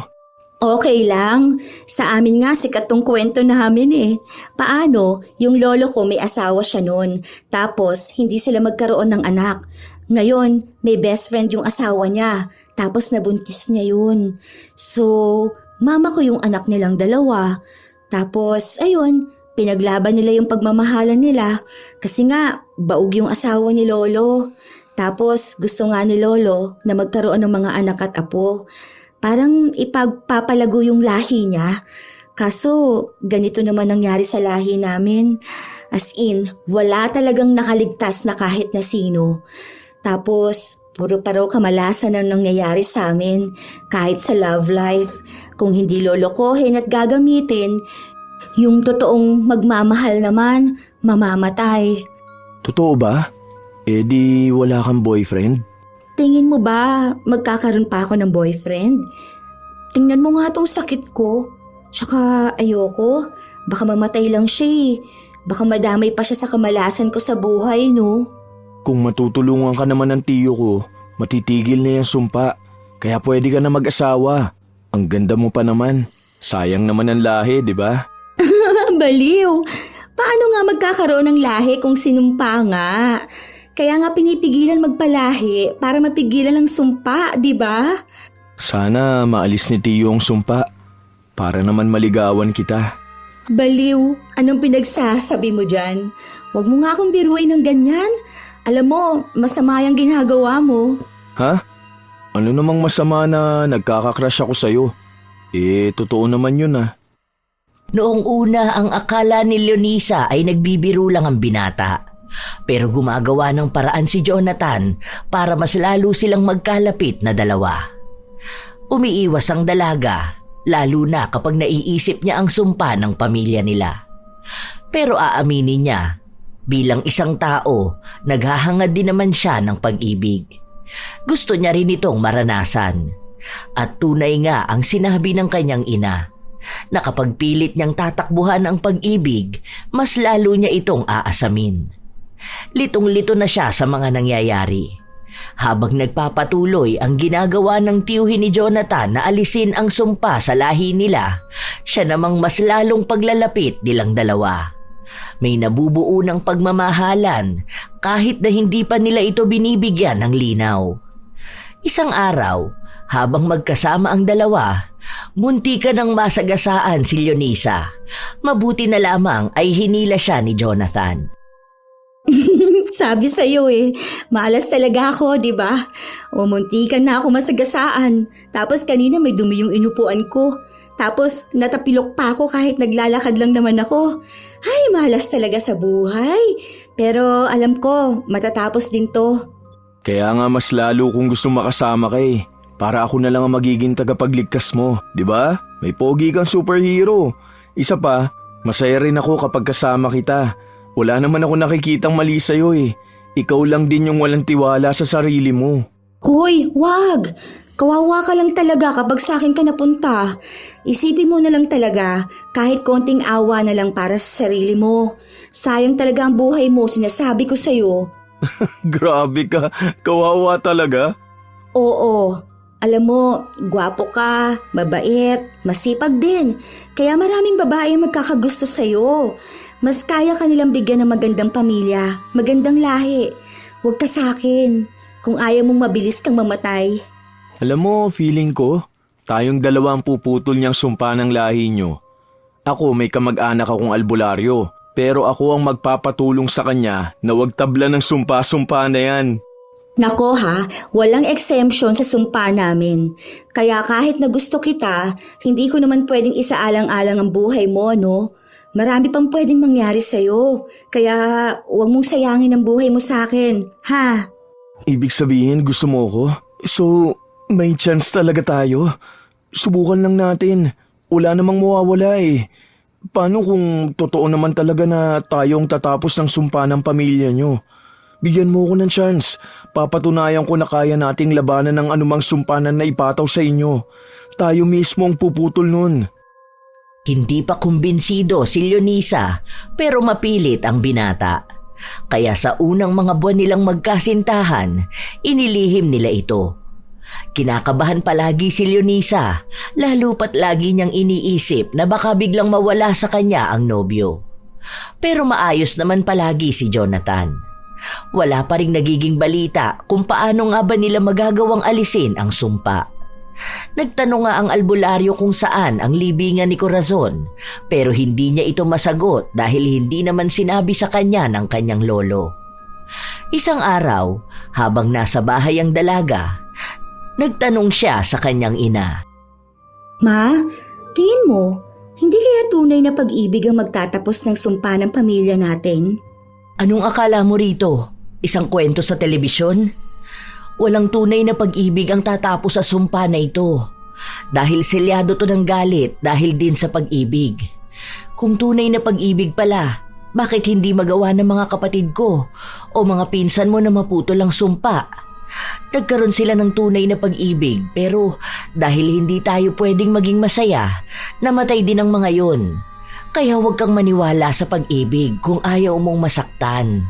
Okay lang. Sa amin nga sikat tong kwento namin Paano? Yung lolo ko may asawa siya noon. Tapos hindi sila magkaroon ng anak. Ngayon, may best friend yung asawa niya. Tapos nabuntis niya yun. So, mama ko yung anak nilang dalawa. Tapos, ayun, pinaglaban nila yung pagmamahalan nila. Kasi nga, baog yung asawa ni lolo. Tapos gusto nga ni lolo na magkaroon ng mga anak at apo. Parang ipagpapalago yung lahi niya. Kaso ganito naman nangyari sa lahi namin. As in, wala talagang nakaligtas na kahit na sino. Tapos puro pa raw kamalasan ang nangyayari sa amin. Kahit sa love life, kung hindi lolokohin at gagamitin, yung totoong magmamahal naman, mamamatay. Totoo ba? Di wala kang boyfriend? Tingin mo ba magkakaroon pa ako ng boyfriend? Tingnan mo nga tong sakit ko. Tsaka ayoko, baka mamatay lang siya Baka madamay pa siya sa kamalasan ko sa buhay, no? Kung matutulungan ka naman ng tiyo ko, matitigil na yung sumpa. Kaya pwede ka na mag-asawa. Ang ganda mo pa naman. Sayang naman ang lahi, di ba? Baliw! Paano nga magkakaroon ng lahi kung sinumpa nga? Kaya nga pinipigilan magpalahi para mapigilan ang sumpa, di ba? Sana maalis ni Tiyo ang sumpa para naman maligawan kita. Baliw, anong pinagsasabi mo dyan? Huwag mo nga akong biruin ng ganyan. Alam mo, masama yung ginagawa mo. Ha? Ano namang masama na nagkakakrush ako sa'yo? Totoo naman yun Noong una, ang akala ni Leonisa ay nagbibiro lang ang binata. Pero gumagawa ng paraan si Jonathan para mas lalo silang magkalapit na dalawa. Umiiwas ang dalaga, lalo na kapag naiisip niya ang sumpa ng pamilya nila. Pero aaminin niya, Bilang isang tao, naghahangad din naman siya ng pag-ibig. Gusto niya rin itong maranasan. At tunay nga ang sinabi ng kanyang ina, na kapag pilit niyang tatakbuhan ang pag-ibig, mas lalo niya itong aasamin. Litong-lito na siya sa mga nangyayari. Habang nagpapatuloy ang ginagawa ng tiyuhin ni Jonathan na alisin ang sumpa sa lahi nila, siya namang mas lalong paglalapit nilang dalawa. May nabubuo ng pagmamahalan kahit na hindi pa nila ito binibigyan ng linaw. Isang araw, habang magkasama ang dalawa, muntika ng masagasaan si Leonisa. Mabuti na lamang ay hinila siya ni Jonathan. Sabi sa'yo malas talaga ako, di ba? Muntikan na ako masagasaan. Tapos kanina may dumi yung inupuan ko. Tapos natapilok pa ako kahit naglalakad lang naman ako. Ay, malas talaga sa buhay. Pero alam ko, matatapos din to. Kaya nga mas lalo kung gusto makasama ka eh. Para ako na lang ang magiging tagapagligtas mo, di ba? May pogi kang superhero. Isa pa, masaya rin ako kapag kasama kita. Wala naman ako nakikitang mali sa'yo eh. Ikaw lang din yung walang tiwala sa sarili mo. Hoy, wag! Kawawa ka lang talaga kapag sa akin ka napunta. Isipin mo na lang talaga, kahit konting awa na lang para sa sarili mo. Sayang talaga ang buhay mo, sinasabi ko sa'yo. Grabe ka, kawawa talaga. Oo, alam mo, gwapo ka, mabait, masipag din. Kaya maraming babae ang magkakagusto sa'yo. Mas kaya ka nilang bigyan ng magandang pamilya, magandang lahi. Huwag ka sa akin, kung ayaw mong mabilis kang mamatay. Alam mo, feeling ko, tayong dalawa ang puputol niyang sumpa ng lahi niyo. Ako may kamag-anak akong albularyo, pero ako ang magpapatulong sa kanya na wag tabla ng sumpa-sumpa na yan. Nako ha, walang exemption sa sumpa namin. Kaya kahit na gusto kita, hindi ko naman pwedeng isaalang-alang ang buhay mo, no? Marami pang pwedeng mangyari sa'yo. Kaya huwag mong sayangin ang buhay mo sa akin, ha? Ibig sabihin gusto mo ko? So, may chance talaga tayo? Subukan lang natin. Wala namang mawawala eh. Paano kung totoo naman talaga na tayong tatapos ng sumpa ng pamilya nyo? Bigyan mo ko ng chance. Papatunayan ko na kaya nating labanan ng anumang sumpanan na ipataw sa inyo. Tayo mismo ang puputol nun. Hindi pa kumbinsido si Leonisa pero mapilit ang binata. Kaya sa unang mga buwan nilang magkasintahan, inilihim nila ito. Kinakabahan palagi si Leonisa, lalo pat lagi niyang iniisip na baka biglang mawala sa kanya ang nobyo. Pero maayos naman palagi si Jonathan. Wala pa ring nagiging balita kung paano nga ba nila magagawang alisin ang sumpa. Nagtanong nga ang albularyo kung saan ang libingan ni Corazon, pero hindi niya ito masagot dahil hindi naman sinabi sa kanya ng kanyang lolo. Isang araw, habang nasa bahay ang dalaga, nagtanong siya sa kanyang ina. Ma, tingin mo, hindi kaya tunay na pag-ibig ang magtatapos ng sumpa ng pamilya natin? Anong akala mo rito? Isang kwento sa telebisyon? Walang tunay na pag-ibig ang tatapos sa sumpa na ito. Dahil selyado to ng galit dahil din sa pag-ibig. Kung tunay na pag-ibig pala, bakit hindi magawa ng mga kapatid ko o mga pinsan mo na maputol ang sumpa? Nagkaroon sila ng tunay na pag-ibig pero dahil hindi tayo pwedeng maging masaya, namatay din ang mga yon. Kaya huwag kang maniwala sa pag-ibig kung ayaw mong masaktan.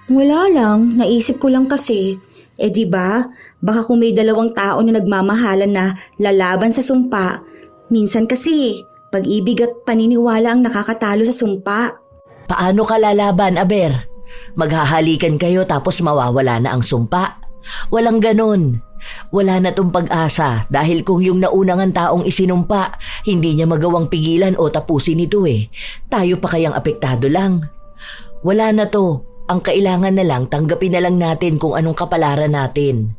Wala lang, naisip ko lang kasi. Di ba? Baka kung may dalawang tao na nagmamahalan na lalaban sa sumpa, minsan kasi pag-ibig at paniniwala ang nakakatalo sa sumpa. Paano ka lalaban, Aber? Maghahalikan kayo tapos mawawala na ang sumpa? Walang ganon. Wala na tong pag-asa dahil kung yung naunang taong isinumpa, hindi niya magawang pigilan o tapusin ito tayo pa kayang apektado lang. Wala na to. Ang kailangan na lang tanggapin na lang natin kung anong kapalaran natin.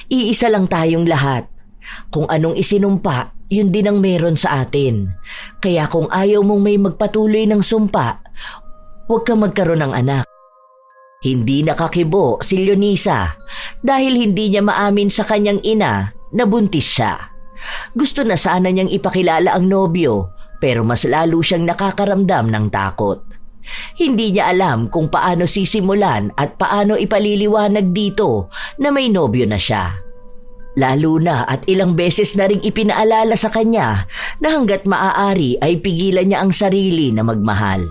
Iisa lang tayong lahat. Kung anong isinumpa, yun din ang meron sa atin. Kaya kung ayaw mong may magpatuloy ng sumpa, huwag kang magkaroon ng anak. Hindi nakakibo si Leonisa dahil hindi niya maamin sa kanyang ina na buntis siya. Gusto na sana niyang ipakilala ang nobyo pero mas lalo siyang nakakaramdam ng takot. Hindi niya alam kung paano sisimulan at paano ipaliliwanag dito na may nobyo na siya. Lalo na at ilang beses na ring ipinaalala sa kanya na hanggat maaari ay pigilan niya ang sarili na magmahal.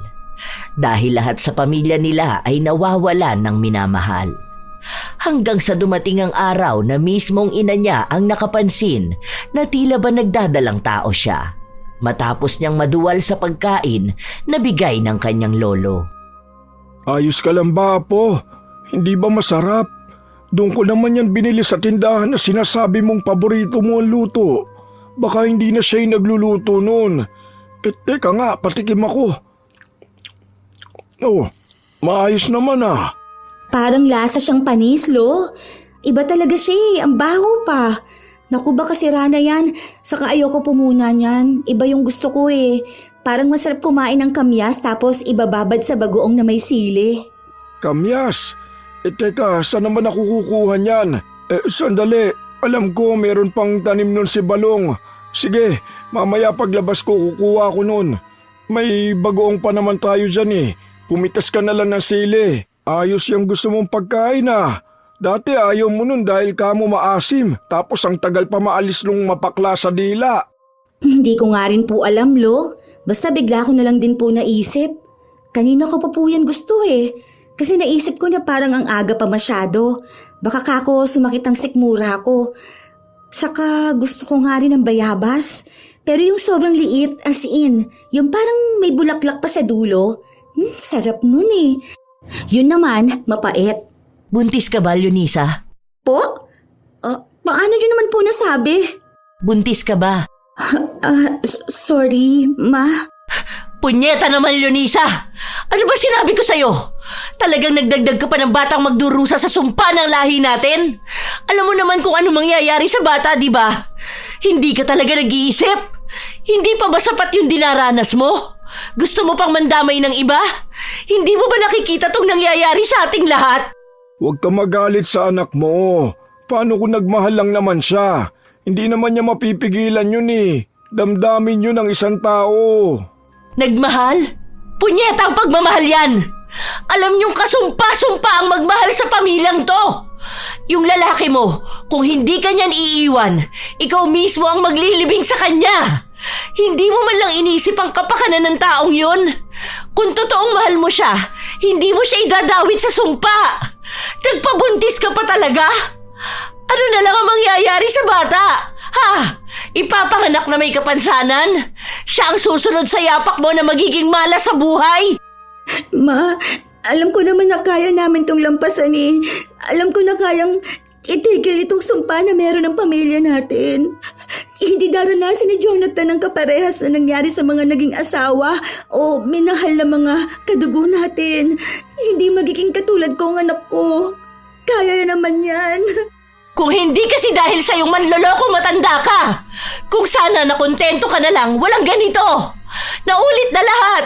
Dahil lahat sa pamilya nila ay nawawalan ng minamahal. Hanggang sa dumating ang araw na mismong ina niya ang nakapansin na tila ba nagdadalang tao siya. Matapos niyang maduwal sa pagkain na bigay ng kanyang lolo. Ayos ka lang ba, Apo? Hindi ba masarap? Doon ko naman yan binili sa tindahan na sinasabi mong paborito mo ang luto. Baka hindi na siya yung nagluluto noon. Teka nga, patikim ako. Oh, maayos naman ah. Parang lasa siyang panis, Lo. Iba talaga siya eh. Ang baho pa. Naku, baka sira na yan. Saka ayoko po muna niyan. Iba yung gusto ko eh. Parang masarap kumain ng kamyas tapos ibababad sa bagoong na may sili. Kamyas? Teka, saan naman ako kukuha niyan? Sandali, alam ko meron pang tanim nun si Balong. Sige, mamaya paglabas ko kukuha ko nun. May bagoong pa naman tayo dyan eh. Pumitas ka na lang ng sili. Ayos yung gusto mong pagkain ah. Dati ayaw mo nun dahil kamo maasim, tapos ang tagal pa maalis nung mapakla sa dila. Hindi ko nga rin po alam, Lo. Basta bigla ko na lang din po naisip. Kanina ko pa po yan gusto eh. Kasi naisip ko na parang ang aga pa masyado. Baka kako sumakit ang sikmura ko. Saka gusto ko nga rin ng bayabas. Pero yung sobrang liit, as in, yung parang may bulaklak pa sa dulo. Sarap nun eh. Yun naman, mapait. Buntis ka ba, Leonisa? Po? Paano nyo naman po nasabi? Buntis ka ba? Sorry, Ma. Punyeta naman, Leonisa! Ano ba sinabi ko sa'yo? Talagang nagdagdag ka pa ng batang magdurusa sa sumpa ng lahi natin? Alam mo naman kung ano mangyayari sa bata, di ba? Hindi ka talaga nag-iisip? Hindi pa ba sapat yung dinaranas mo? Gusto mo pang mandamay ng iba? Hindi mo ba nakikita tong nangyayari sa ating lahat? Huwag ka magalit sa anak mo. Paano kung nagmahal lang naman siya? Hindi naman niya mapipigilan yun eh. Damdamin yun ng isang tao. Nagmahal? Punyeta ang pagmamahal yan! Alam niyong kasumpa-sumpa ang magmahal sa pamilyang to! Yung lalaki mo, kung hindi ka niyan iiwan, ikaw mismo ang maglilibing sa kanya! Hindi mo man lang inisip ang kapakanan ng taong yun. Kung totoong mahal mo siya, hindi mo siya idadawit sa sumpa. Nagpabuntis ka pa talaga? Ano na lang ang mangyayari sa bata? Ha? Ipapanganak na may kapansanan? Siya ang susunod sa yapak mo na magiging malas sa buhay? Ma, alam ko naman na kaya namin tong lampasan eh. Alam ko na kayang itigil itong sumpa na meron ng pamilya natin. Hindi daranasin ni Jonathan ang kaparehas na nangyari sa mga naging asawa o minahal na mga kadugo natin. Hindi magiging katulad ko ang anak ko. Kaya naman yan. Kung hindi kasi dahil sa iyong manloloko matanda ka. Kung sana nakontento ka na lang, walang ganito. Naulit na lahat.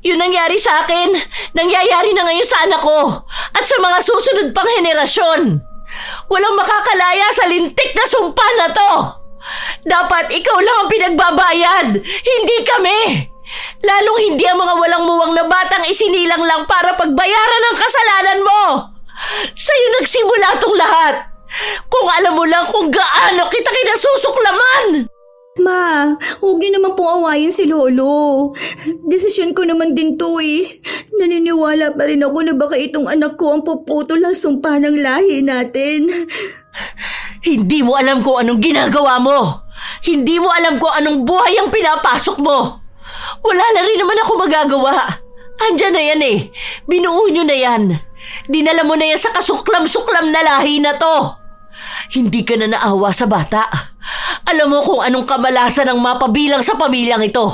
Yun nangyari sa akin, nangyayari na ngayon sa anak ko at sa mga susunod pang henerasyon. Walang makakalaya sa lintik na sumpa na to. Dapat ikaw lang ang pinagbabayad, hindi kami. Lalong hindi ang mga walang muwang na batang isinilang lang para pagbayaran ang kasalanan mo. Sa'yo nagsimula tong lahat. Kung alam mo lang kung gaano kita kinasusuklaman. Ma, huwag niyo naman pong awayin si Lolo. Desisyon ko naman din to eh. Naniniwala pa rin ako na baka itong anak ko ang puputol ng sumpa ng lahi natin. Hindi mo alam kung anong ginagawa mo. Hindi mo alam kung anong buhay ang pinapasok mo. Wala na rin naman ako magagawa. Andyan na yan eh. Binuo nyo na yan. Dinala mo na yan sa kasuklam-suklam na lahi na to. Hindi ka na naawa sa bata. Alam mo kung anong kamalasan ang mapabilang sa pamilyang ito.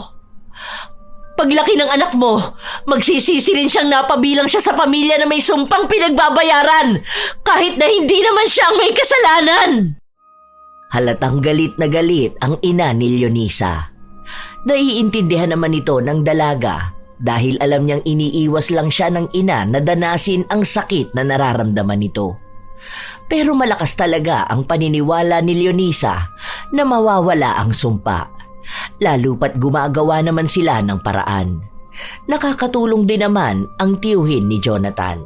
Paglaki ng anak mo, magsisisi rin siyang napabilang siya sa pamilya na may sumpang pinagbabayaran, kahit na hindi naman siya ang may kasalanan. Halatang galit na galit ang ina ni Leonisa. Naiintindihan naman ito ng dalaga dahil alam niyang iniiwas lang siya ng ina na danasin ang sakit na nararamdaman nito. Pero malakas talaga ang paniniwala ni Leonisa na mawawala ang sumpa. Lalo pat gumagawa naman sila ng paraan. Nakakatulong din naman ang tiyuhin ni Jonathan.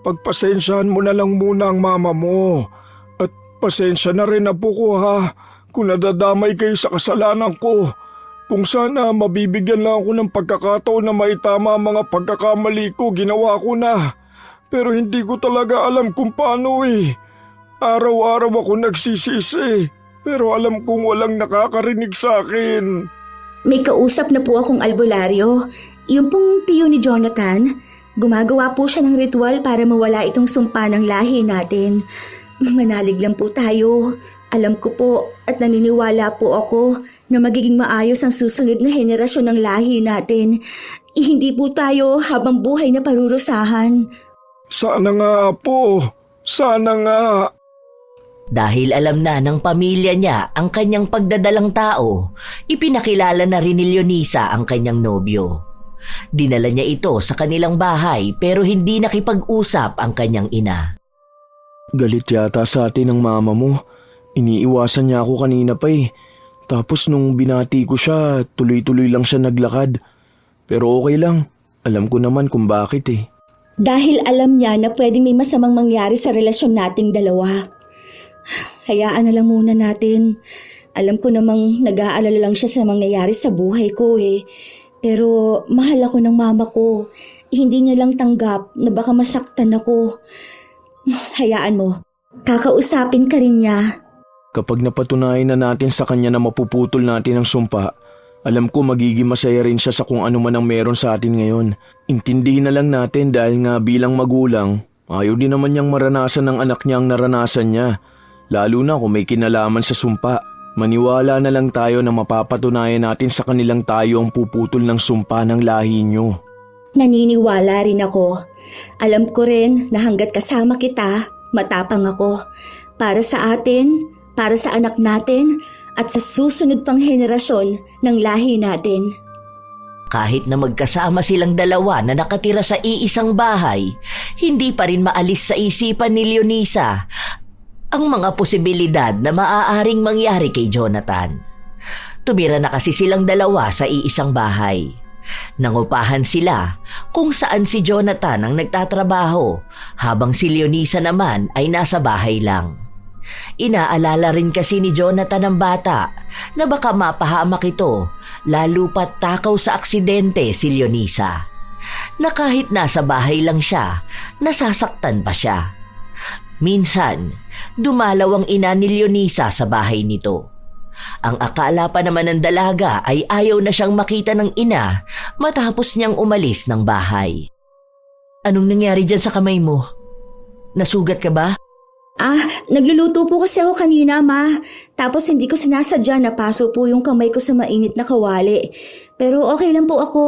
Pagpasensyahan mo na lang muna ang mama mo. At pasensya na rin apo ko ha, kung nadadamay kayo sa kasalanan ko. Kung sana mabibigyan lang ako ng pagkakataon na maitama ang mga pagkakamali ko, ginawa ko na. Pero hindi ko talaga alam kung paano eh. Araw-araw ako nagsisisi, pero alam kong walang nakakarinig sa akin. May kausap na po akong albularyo. Yung pong tiyo ni Jonathan, gumagawa po siya ng ritual para mawala itong sumpa ng lahi natin. Manalig lang po tayo. Alam ko po at naniniwala po ako na magiging maayos ang susunod na henerasyon ng lahi natin. Hindi po tayo habang buhay na parurusahan. Sana nga po, sana nga. Dahil alam na ng pamilya niya ang kanyang pagdadalang tao, ipinakilala na rin ni Leonisa ang kanyang nobyo. Dinala niya ito sa kanilang bahay pero hindi nakipag-usap ang kanyang ina. Galit yata sa atin ang mama mo. Iniiwasan niya ako kanina pa eh. Tapos nung binati ko siya, tuloy-tuloy lang siya naglakad. Pero okay lang, alam ko naman kung bakit eh. Dahil alam niya na pwedeng may masamang mangyari sa relasyon nating dalawa. Hayaan na lang muna natin. Alam ko namang nag-aalala lang siya sa mangyayari sa buhay ko eh. Pero mahal ako ng mama ko. Hindi niya lang tanggap na baka masaktan ako. Hayaan mo. Kakausapin ka rin niya. Kapag napatunayan na natin sa kanya na mapuputol natin ang sumpa, alam ko magiging masaya rin siya sa kung ano man ang meron sa atin ngayon. Intindihin na lang natin dahil nga bilang magulang, ayaw din naman niyang maranasan ng anak niya ang naranasan niya. Lalo na kung may kinalaman sa sumpa. Maniwala na lang tayo na mapapatunayan natin sa kanilang tayo ang puputol ng sumpa ng lahi niyo. Naniniwala rin ako. Alam ko rin na hanggat kasama kita, matapang ako. Para sa atin, para sa anak natin, at sa susunod pang henerasyon ng lahi natin. Kahit na magkasama silang dalawa na nakatira sa iisang bahay, hindi pa rin maalis sa isipan ni Leonisa ang mga posibilidad na maaaring mangyari kay Jonathan. Tumira na kasi silang dalawa sa iisang bahay. Nangupahan sila kung saan si Jonathan ang nagtatrabaho habang si Leonisa naman ay nasa bahay lang. Inaalala rin kasi ni Jonathan ang bata na baka mapahamak ito lalo pat takaw sa aksidente si Leonisa. Na kahit nasa bahay lang siya, nasasaktan pa siya. Minsan, dumalaw ang ina ni Leonisa sa bahay nito. Ang akala pa naman ng dalaga ay ayaw na siyang makita ng ina matapos niyang umalis ng bahay. Anong nangyari dyan sa kamay mo? Nasugat ka ba? Nagluluto po kasi ako kanina, ma. Tapos hindi ko sinasadya na paso po yung kamay ko sa mainit na kawali. Pero okay lang po ako.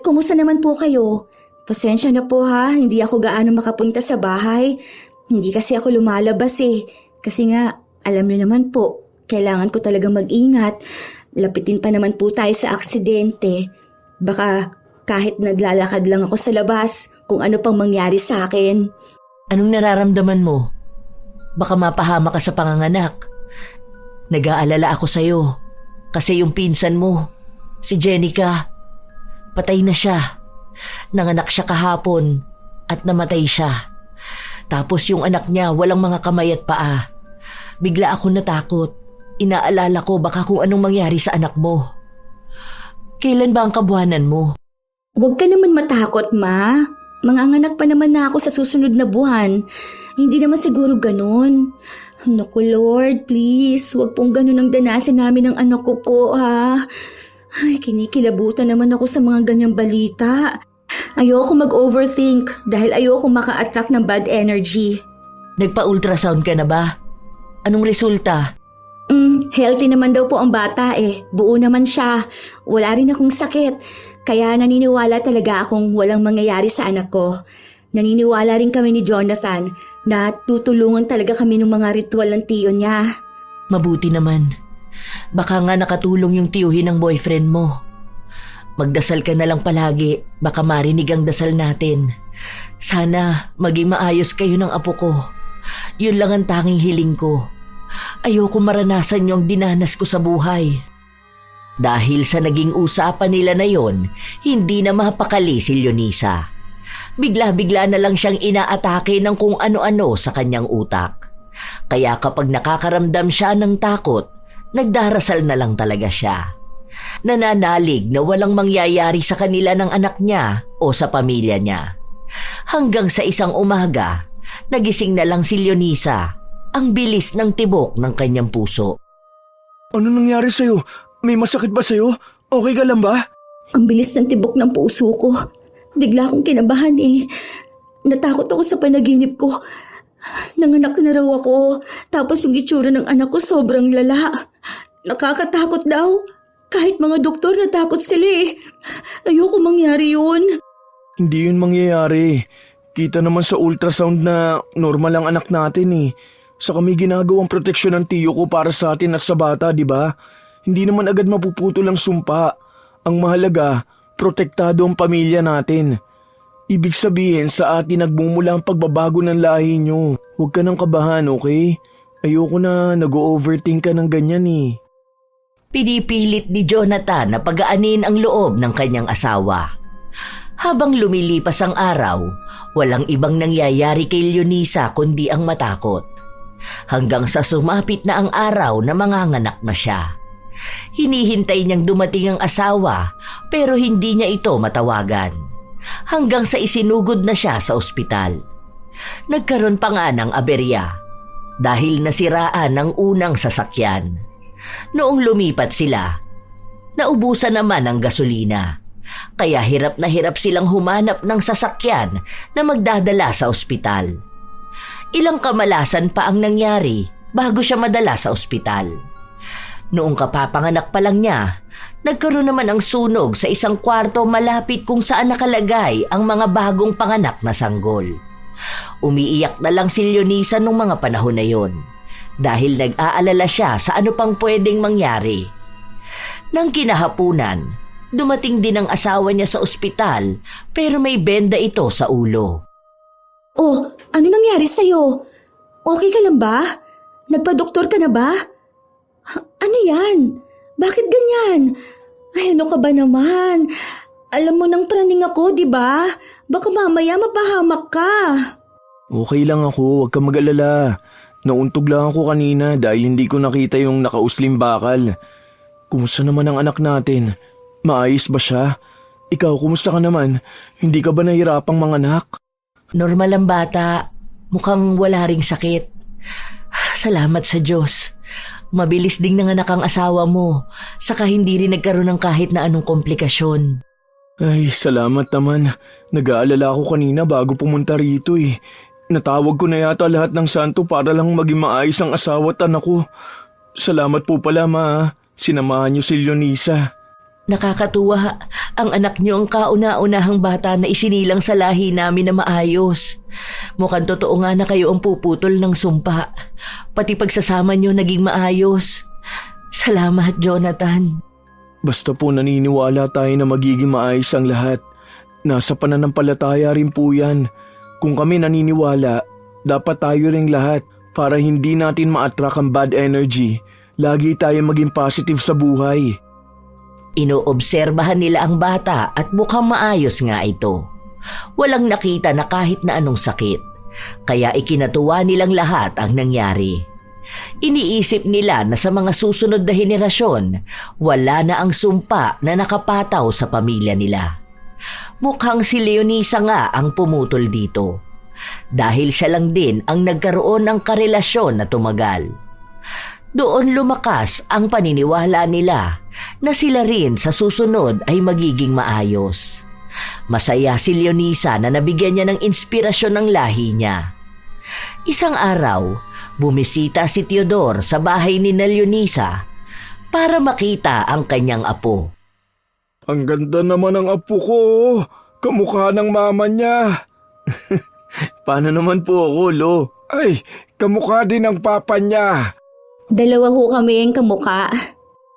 Kumusta naman po kayo? Pasensya na po ha, hindi ako gaano makapunta sa bahay. Hindi kasi ako lumalabas eh. Kasi nga, alam niyo naman po, kailangan ko talaga mag-ingat. Lapitin pa naman po tayo sa aksidente. Baka kahit naglalakad lang ako sa labas, kung ano pang mangyari sa akin. Anong nararamdaman mo? Baka mapahama ka sa panganganak. Nag-aalala ako sa'yo. Kasi yung pinsan mo, si Jenica, patay na siya. Nanganak siya kahapon at namatay siya. Tapos yung anak niya walang mga kamay at paa. Bigla ako natakot. Inaalala ko baka kung anong mangyari sa anak mo. Kailan ba ang kabuhanan mo? Huwag ka naman matakot, ma. Manganganak pa naman na ako sa susunod na buwan. Hindi naman siguro ganun. Naku Lord, please, huwag pong ganun ang danasin namin ng anak ko po, ha. Ay, kinikilabutan naman ako sa mga ganyang balita. Ayoko mag-overthink dahil ayoko maka-attract ng bad energy. Nagpa-ultrasound ka na ba? Anong resulta? Healthy naman daw po ang bata eh. Buo naman siya. Wala rin akong sakit. Kaya naniniwala talaga akong walang mangyayari sa anak ko. Naniniwala rin kami ni Jonathan na tutulungan talaga kami ng mga ritual ng tiyo niya. Mabuti naman. Baka nga nakatulong yung tiyuhin ng boyfriend mo. Magdasal ka na lang palagi, baka marinig ang dasal natin. Sana maging maayos kayo ng apo ko. Yun lang ang tanging hiling ko. Ayoko maranasan yung dinanas ko sa buhay. Dahil sa naging usapan nila na yon, hindi na mapakali si Leonisa. Bigla-bigla na lang siyang inaatake ng kung ano-ano sa kanyang utak. Kaya kapag nakakaramdam siya ng takot, nagdarasal na lang talaga siya. Nananalig na walang mangyayari sa kanila ng anak niya o sa pamilya niya. Hanggang sa isang umaga, nagising na lang si Leonisa, ang bilis ng tibok ng kanyang puso. Ano nangyari sa'yo? May masakit ba sa'yo? Okay ka lang ba? Ang bilis ng tibok ng puso ko. Bigla akong kinabahan eh. Natakot ako sa panaginip ko. Nanganak na raw ako. Tapos yung itsura ng anak ko sobrang lala. Nakakatakot daw. Kahit mga doktor natakot sila eh. Ayoko mangyari yun. Hindi yun mangyayari. Kita naman sa ultrasound na normal ang anak natin eh. Saka may ginagawang proteksyon ng tiyo ko para sa atin at sa bata, di ba? Hindi naman agad mapuputol ang sumpa. Ang mahalaga, protektado ang pamilya natin. Ibig sabihin sa atin nagmumula ang pagbabago ng lahi nyo. Huwag ka nang kabahan, okay? Ayoko na nag-overthink ka ng ganyan eh. Pinipilit ni Jonathan na pagaanin ang loob ng kanyang asawa. Habang lumilipas ang araw, walang ibang nangyayari kay Leonisa kundi ang matakot. Hanggang sa sumapit na ang araw na manganganak na siya. Hinihintay niyang dumating ang asawa pero hindi niya ito matawagan. Hanggang sa isinugod na siya sa ospital. Nagkaroon pa nga ng aberya dahil nasiraan ang unang sasakyan. Noong lumipat sila, naubusan naman ang gasolina. Kaya hirap na hirap silang humanap ng sasakyan na magdadala sa ospital. Ilang kamalasan pa ang nangyari bago siya madala sa ospital. Noong kapapanganak pa lang niya, nagkaroon naman ang sunog sa isang kwarto malapit kung saan nakalagay ang mga bagong panganak na sanggol. Umiiyak na lang si Leonisa nung mga panahon na yon dahil nag-aalala siya sa ano pang pwedeng mangyari. Nang kinahapunan, dumating din ang asawa niya sa ospital pero may benda ito sa ulo. Oh, ano nangyari sa'yo? Okay ka lang ba? Nagpa-doktor ka na ba? Ano yan? Bakit ganyan? Ay, ano ka ba naman? Alam mo nang praning ako, di ba? Baka mamaya mapahamak ka. Okay lang ako, huwag kang mag-alala. Nauntog lang ako kanina dahil hindi ko nakita yung nakauslim bakal. Kumusta naman ang anak natin? Maayos ba siya? Ikaw, kumusta ka naman? Hindi ka ba nahirapang manganak? Normal ang bata. Mukhang wala ring sakit. Salamat sa Diyos. Mabilis ding nanganak ang asawa mo. Saka hindi rin nagkaroon ng kahit na anong komplikasyon. Ay, salamat naman. Nag-aalala ako kanina bago pumunta rito eh. Natawag ko na yata lahat ng santo para lang maging maayos ang asawa at anak ko. Salamat po pala ma. Sinamahan niyo si Leonisa. Nakakatuwa, ang anak niyo ang kauna-unahang bata na isinilang sa lahi namin na maayos. Mukhang totoo nga na kayo ang puputol ng sumpa. Pati pagsasama niyo naging maayos. Salamat, Jonathan. Basta po naniniwala tayo na magiging maayos ang lahat. Nasa pananampalataya rin po yan. Kung kami naniniwala, dapat tayo ring lahat para hindi natin ma-attract ang bad energy. Lagi tayo maging positive sa buhay. Inoobserbahan nila ang bata at mukhang maayos nga ito. Walang nakita na kahit na anong sakit, kaya ikinatuwa nilang lahat ang nangyari. Iniisip nila na sa mga susunod na henerasyon, wala na ang sumpa na nakapataw sa pamilya nila. Mukhang si Leonisa nga ang pumutol dito, dahil siya lang din ang nagkaroon ng karelasyon na tumagal. Doon lumakas ang paniniwala nila na sila rin sa susunod ay magiging maayos. Masaya si Leonisa na nabigyan niya ng inspirasyon ng lahi niya. Isang araw, bumisita si Teodor sa bahay ni Leonisa para makita ang kanyang apo. Ang ganda naman ng apo ko. Kamukha ng mama niya. Paano naman po ako, Lo? Ay, kamukha din ng papa niya. Dalawa ho kami ang kamuka.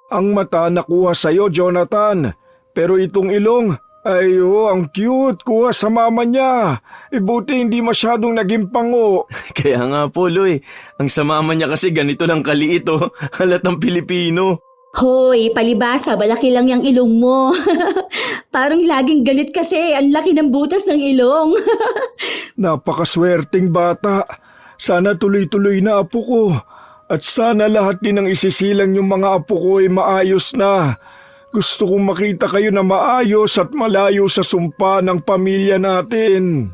Ang mata nakuha sa'yo, Jonathan. Pero itong ilong, ay ang cute. Kuha sa mama niya. Buti hindi masyadong naging pango. Kaya nga po, Lo. Ang sa mama niya kasi ganito lang kaliit, halatang Pilipino. Hoy, palibasa, malaki lang yung ilong mo. Parang laging galit kasi, ang laki ng butas ng ilong. Napakaswerteng bata. Sana tuloy-tuloy na apo ko. At sana lahat din ng isisilang yung mga apo ko ay maayos na. Gusto kong makita kayo na maayos at malayo sa sumpa ng pamilya natin.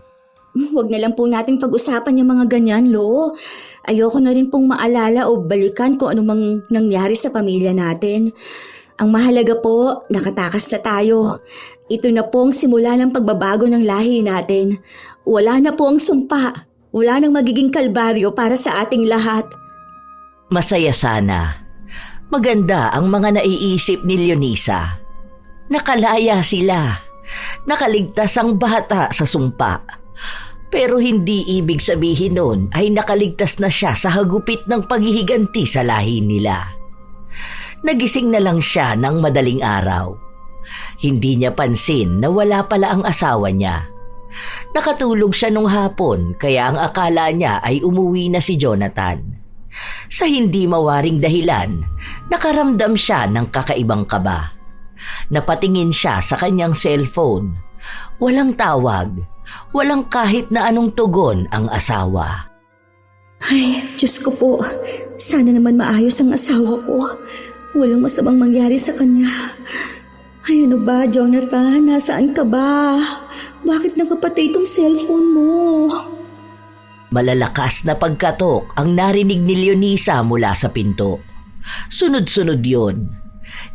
Huwag na lang po natin pag-usapan yung mga ganyan, Lo. Ayoko na rin pong maalala o balikan kung anumang nangyari sa pamilya natin. Ang mahalaga po, nakatakas na tayo. Ito na po ang simula ng pagbabago ng lahi natin. Wala na po ang sumpa. Wala nang magiging kalbaryo para sa ating lahat. Masaya sana. Maganda ang mga naiisip ni Leonisa. Nakalaya sila. Nakaligtas ang bata sa sumpa. Pero hindi ibig sabihin nun ay nakaligtas na siya sa hagupit ng paghihiganti sa lahi nila. Nagising na lang siya ng madaling araw. Hindi niya pansin na wala pala ang asawa niya. Nakatulog siya nung hapon kaya ang akala niya ay umuwi na si Jonathan. Sa hindi mawaring dahilan, nakaramdam siya ng kakaibang kaba. Napatingin siya sa kanyang cellphone. Walang tawag. Walang kahit na anong tugon ang asawa. Ay, Diyos ko po. Sana naman maayos ang asawa ko. Walang masamang mangyari sa kanya. Ay, ano ba, Jonathan? Nasaan ka ba? Bakit nakapatay itong cellphone mo? Malalakas na pagkatok ang narinig ni Leonisa mula sa pinto. Sunod-sunod yun.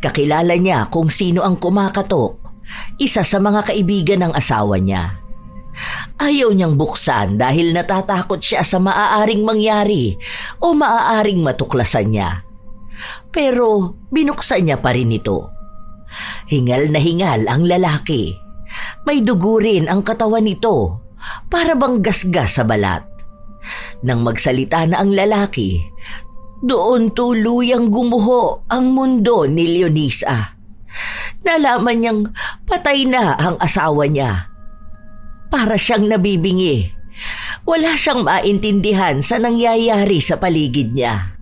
Kakilala niya kung sino ang kumakatok. Isa sa mga kaibigan ng asawa niya. Ayaw niyang buksan dahil natatakot siya sa maaaring mangyari o maaaring matuklasan niya. Pero binuksan niya pa rin ito. Hingal na hingal ang lalaki. May dugo rin ang katawan nito, para bang gasgas sa balat. Nang magsalita na ang lalaki, doon tuluyang gumuho ang mundo ni Leonisa. Nalaman niyang patay na ang asawa niya. Para siyang nabibingi. Wala siyang maintindihan sa nangyayari sa paligid niya.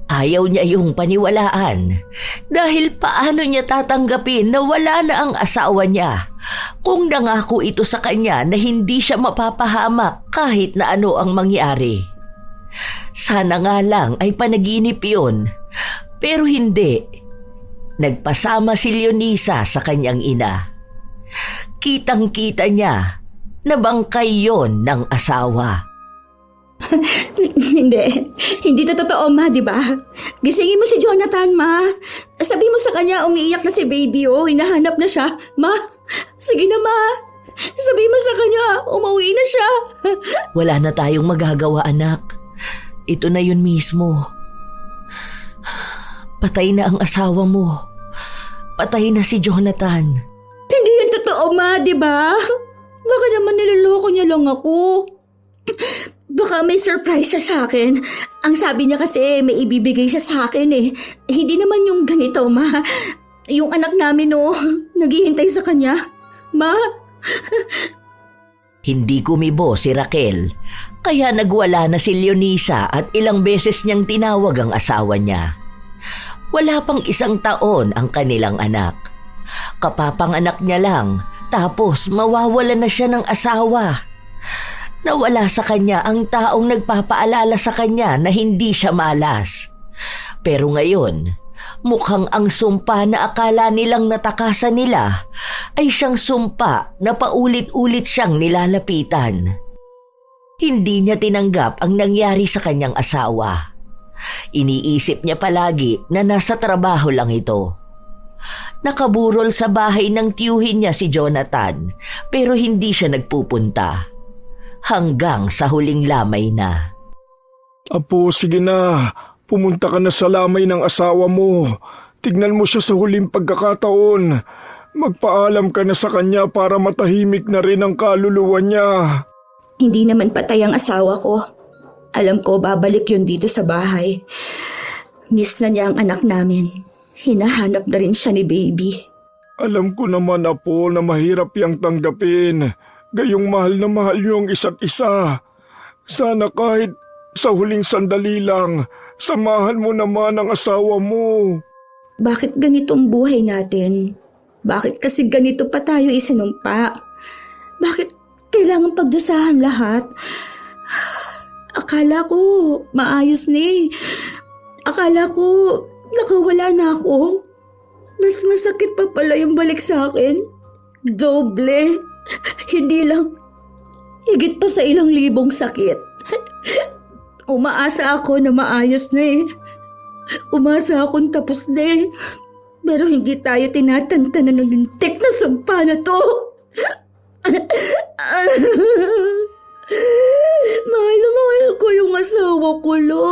Ayaw niya yung paniwalaan dahil paano niya tatanggapin na wala na ang asawa niya kung nangako ito sa kanya na hindi siya mapapahamak kahit na ano ang mangyari. Sana nga lang ay panaginip yun, pero hindi. Nagpasama si Leonisa sa kanyang ina. Kitang-kita niya na bangkay yon ng asawa. Hindi to totoo, Ma, di ba? Gisingin mo si Jonathan, Ma. Sabi mo sa kanya, umiiyak na si baby, oh. Hinahanap na siya. Ma, sige na, Ma. Sabi mo sa kanya, umuwi na siya. Wala na tayong magagawa, anak. Ito na yun mismo. Patay na ang asawa mo. Patay na si Jonathan. Hindi yan totoo, Ma, di ba? Baka naman niloloko niya lang ako. Baka may surprise siya sa akin. Ang sabi niya kasi may ibibigay siya sa akin eh. Hindi naman yung ganito, Ma. Yung anak namin, oh, naghihintay sa kanya. Ma? Hindi kumibo si Raquel, kaya nagwala na si Leonisa at ilang beses niyang tinawag ang asawa niya. Wala pang 1 taon ang kanilang anak. Kapapanganak niya lang, tapos mawawala na siya ng asawa. Nawala sa kanya ang taong nagpapaalala sa kanya na hindi siya malas. Pero ngayon, mukhang ang sumpa na akala nilang natakasan nila ay siyang sumpa na paulit-ulit siyang nilalapitan. Hindi niya tinanggap ang nangyari sa kanyang asawa. Iniisip niya palagi na nasa trabaho lang ito. Nakaburol sa bahay ng tiyuhin niya si Jonathan pero hindi siya nagpupunta. Hanggang sa huling lamay na. Apo, sige na. Pumunta ka na sa lamay ng asawa mo. Tignan mo siya sa huling pagkakataon. Magpaalam ka na sa kanya para matahimik na rin ang kaluluwa niya. Hindi naman patay ang asawa ko. Alam ko babalik yun dito sa bahay. Miss na niya ang anak namin. Hinahanap na rin siya ni baby. Alam ko naman, Apo, na mahirap yang tanggapin. Gayong mahal na mahal yung isa't isa. Sana kahit sa huling sandali lang, samahan mo naman ang asawa mo. Bakit ganito ang buhay natin? Bakit kasi ganito pa tayo isinumpa? Bakit kailangan pagdusahan lahat? Akala ko maayos na eh. Akala ko nakawala na ako. Mas masakit pa pala yung balik sa akin. Doble. Hindi lang. Higit pa sa ilang libong sakit. Umaasa ako na maayos na eh. Umasa akong tapos na eh. Pero hindi tayo tinatantanan ng lintik na sampa na to. Mahal na mahal ko yung asawa ko, Lo.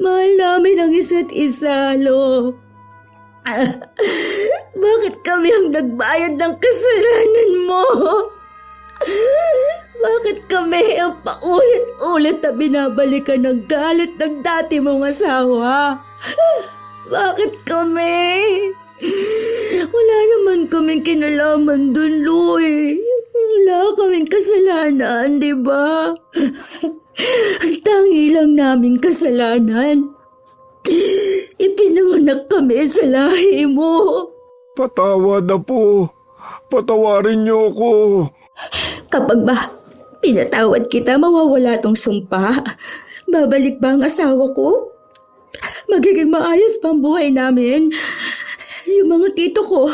Mahal namin ang isa't isa, Lo. Bakit kami ang nagbayad ng kasalanan mo? Bakit kami ang paulit-ulit na binabalikan ng galit ng dati mong asawa? Bakit kami? Wala naman kaming kinalaman dun, Loy. Wala kaming kasalanan, di ba? Ang tangi lang naming kasalanan. Ipinanganak kami sa lahi mo. Patawad na po. Patawarin niyo ako. Kapag ba pinatawad kita, mawawala tong sumpa? Babalik ba ang asawa ko? Magiging maayos pa ang buhay namin? Yung mga tito ko,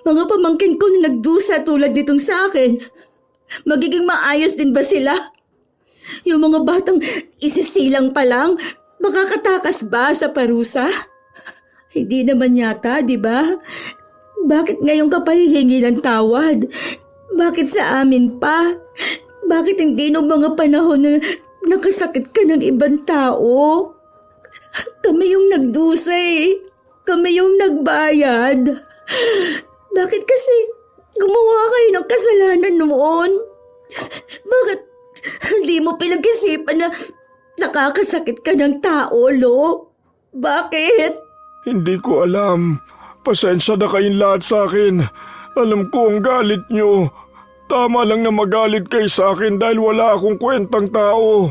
mga pamangkin ko na nagdusa tulad nitong sa akin, magiging maayos din ba sila? Yung mga batang isisilang pa lang, makakatakas ba sa parusa? Hindi naman yata, di ba? Bakit ngayon ka pa hihingi ng tawad? Bakit sa amin pa? Bakit hindi nung mga panahon na nakasakit ka ng ibang tao? Kami yung nagdusa eh. Kami yung nagbayad. Bakit kasi gumawa kayo ng kasalanan noon? Bakit hindi mo pinag-isipan na nakakasakit ka ng tao, Lo? Bakit? Hindi ko alam. Pasensya na kayong lahat sa akin. Alam ko ang galit nyo. Tama lang na magalit kayo sa akin dahil wala akong kwentang tao.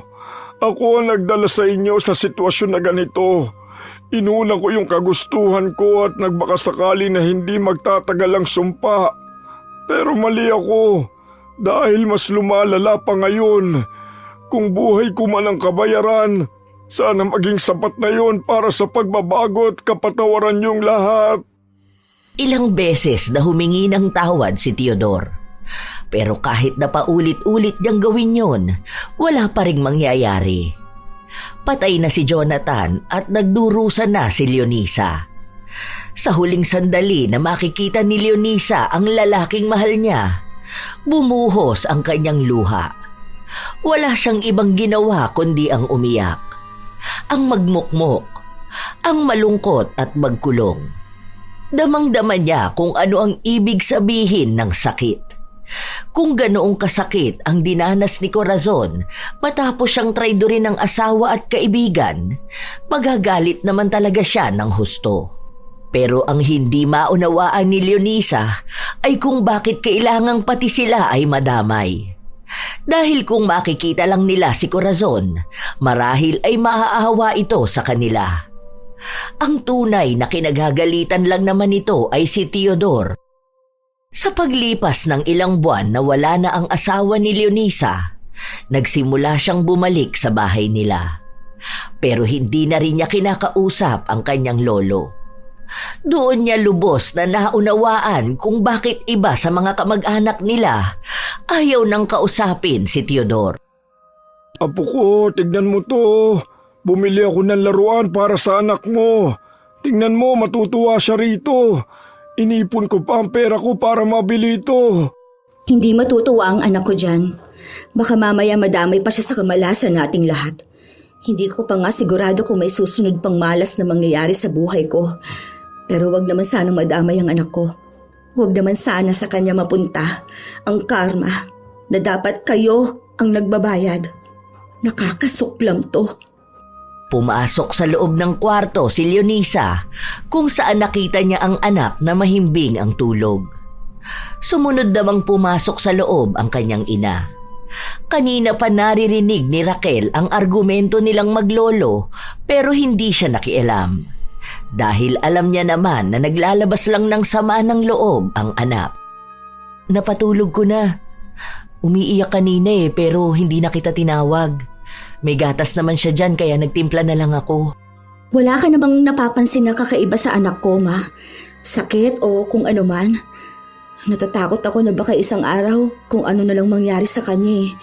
Ako ang nagdala sa inyo sa sitwasyon na ganito. Inuna ko yung kagustuhan ko at nagbakasakali na hindi magtatagal ang sumpa. Pero mali ako dahil mas lumalala pa ngayon. Kung buhay ko man ang kabayaran, sana maging sapat na yon para sa pagbabago at kapatawaran niyong lahat. Ilang beses na humingi ng tawad si Teodor. Pero kahit na paulit-ulit niyang gawin yun, wala pa ring mangyayari. Patay na si Jonathan at nagdurusa na si Leonisa. Sa huling sandali na makikita ni Leonisa ang lalaking mahal niya, bumuhos ang kanyang luha. Wala siyang ibang ginawa kundi ang umiyak, ang magmukmok, ang malungkot at magkulong. Damang-dama niya kung ano ang ibig sabihin ng sakit. Kung ganoong kasakit ang dinanas ni Corazon matapos siyang traidorin ng asawa at kaibigan, magagalit naman talaga siya ng husto. Pero ang hindi maunawaan ni Leonisa ay kung bakit kailangang pati sila ay madamay. Dahil kung makikita lang nila si Corazon, marahil ay maaawa ito sa kanila. Ang tunay na kinagagalitan lang naman ito ay si Teodor. Sa paglipas ng ilang buwan na wala na ang asawa ni Leonisa, nagsimula siyang bumalik sa bahay nila. Pero hindi na rin niya kinakausap ang kanyang lolo. Doon niya lubos na naunawaan kung bakit iba sa mga kamag-anak nila ayaw nang kausapin si Teodor. Apo ko, tignan mo to. Bumili ako ng laruan para sa anak mo. Tingnan mo, matutuwa siya rito. Inipon ko pa ang pera ko para mabili ito. Hindi matutuwa ang anak ko dyan. Baka mamaya madamay pa siya sa kamalasan nating lahat. Hindi ko pa nga sigurado kung may susunod pang malas na mangyayari sa buhay ko. Pero wag naman sanang madamay ang anak ko. Wag naman sana sa kanya mapunta ang karma na dapat kayo ang nagbabayad. Nakakasuklam to. Pumasok sa loob ng kwarto si Leonisa kung saan nakita niya ang anak na mahimbing ang tulog. Sumunod namang pumasok sa loob ang kanyang ina. Kanina pa naririnig ni Raquel ang argumento nilang maglolo pero hindi siya nakialam. Dahil alam niya naman na naglalabas lang ng sama ng loob ang anak. Napatulog ko na. Umiiyak kanina pero hindi na kita tinawag. May gatas naman siya dyan kaya nagtimpla na lang ako. Wala ka namang napapansin na kakaiba sa anak ko, Ma? Sakit o kung ano man? Natatakot ako na baka isang araw kung ano na lang mangyari sa kanya.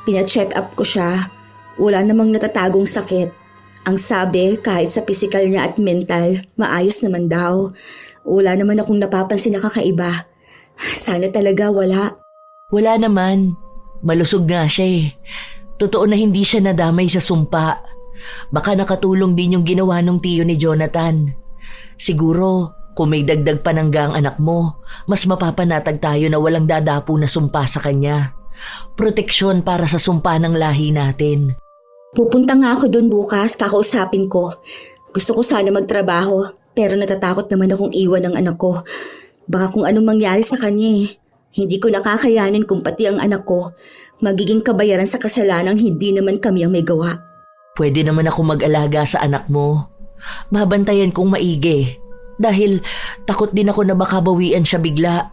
Pina-check up ko siya. Wala namang natatagong sakit. Ang sabi, kahit sa physical niya at mental, maayos naman daw. Wala naman akong napapansin na kakaiba. Sana talaga wala. Wala naman. Malusog nga siya. Totoo na hindi siya nadamay sa sumpa. Baka nakatulong din yung ginawa ng tiyo ni Jonathan. Siguro, kung may dagdag panangga ang anak mo, mas mapapanatag tayo na walang dadapo na sumpa sa kanya. Proteksyon para sa sumpa ng lahi natin. Pupunta nga ako doon bukas, kakausapin ko. Gusto ko sana magtrabaho, pero natatakot naman akong iwan ng anak ko. Baka kung anong mangyari sa kanya. Hindi ko nakakayanin kung pati ang anak ko magiging kabayaran sa kasalanang hindi naman kami ang may gawa. Pwede naman ako mag-alaga sa anak mo. Babantayan kong maigi. Dahil takot din ako na baka bawian siya bigla.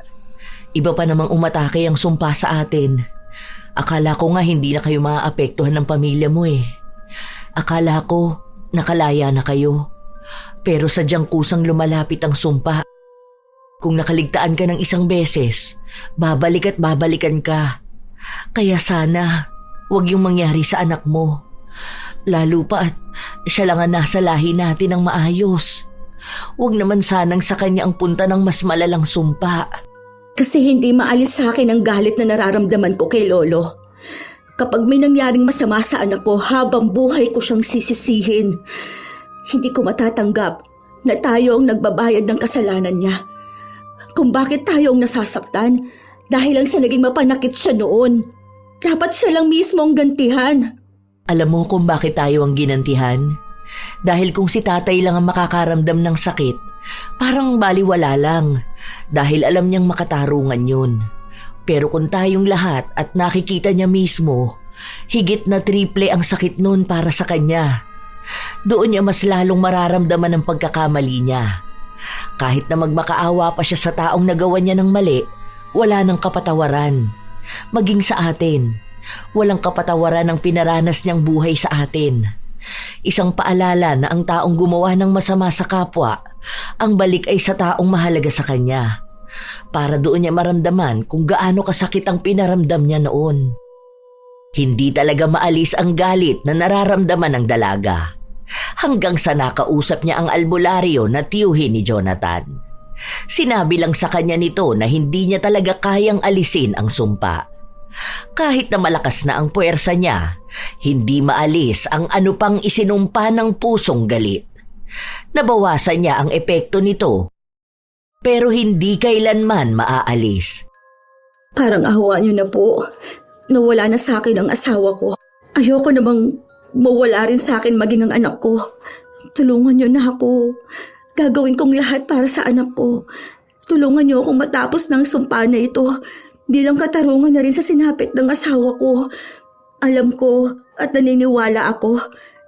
Iba pa namang umatake ang sumpa sa atin. Akala ko nga hindi na kayo maaapektuhan ng pamilya mo . Akala ko nakalaya na kayo. Pero sadyang kusang lumalapit ang sumpa. Kung nakaligtaan ka ng isang beses, babalik at babalikan ka. Kaya sana, wag yung mangyari sa anak mo. Lalo pa at siya lang ang nasa lahi natin ng maayos. Huwag naman sanang sa kanya ang punta ng mas malalang sumpa. Kasi hindi maalis sa akin ang galit na nararamdaman ko kay Lolo. Kapag may nangyaring masama sa anak ko, habang buhay ko siyang sisisihin. Hindi ko matatanggap na tayo ang nagbabayad ng kasalanan niya. Kung bakit tayo ang nasasaktan, dahil lang sa naging mapanakit siya noon. Dapat siya lang mismo ang gantihan. Alam mo kung bakit tayo ang ginantihan? Dahil kung si tatay lang ang makakaramdam ng sakit, parang baliwala lang. Dahil alam niyang makatarungan yun. Pero kung tayong lahat at nakikita niya mismo, higit na triple ang sakit nun para sa kanya. Doon niya mas lalong mararamdaman ang pagkakamali niya. Kahit na magmakaawa pa siya sa taong nagawa niya ng mali, wala nang kapatawaran. Maging sa atin, walang kapatawaran ang pinaranas niyang buhay sa atin. Isang paalala na ang taong gumawa ng masama sa kapwa, ang balik ay sa taong mahalaga sa kanya. Para doon niya maramdaman kung gaano kasakit ang pinaramdam niya noon. Hindi talaga maalis ang galit na nararamdaman ng dalaga. Hanggang sa nakausap niya ang albularyo na tiyuhin ni Jonathan. Sinabi lang sa kanya nito na hindi niya talaga kayang alisin ang sumpa. Kahit na malakas na ang puwersa niya, hindi maalis ang ano pang isinumpa ng pusong galit. Nabawasan niya ang epekto nito, pero hindi kailanman maaalis. Parang awa niyo na po. Nawala na sa akin ang asawa ko. Ayoko namang mawala rin sa akin maging ang anak ko. Tulungan niyo na ako. Gagawin kong lahat para sa anak ko. Tulungan niyo akong matapos ng sumpa na ito. Bilang katarungan na rin sa sinapit ng asawa ko. Alam ko at naniniwala ako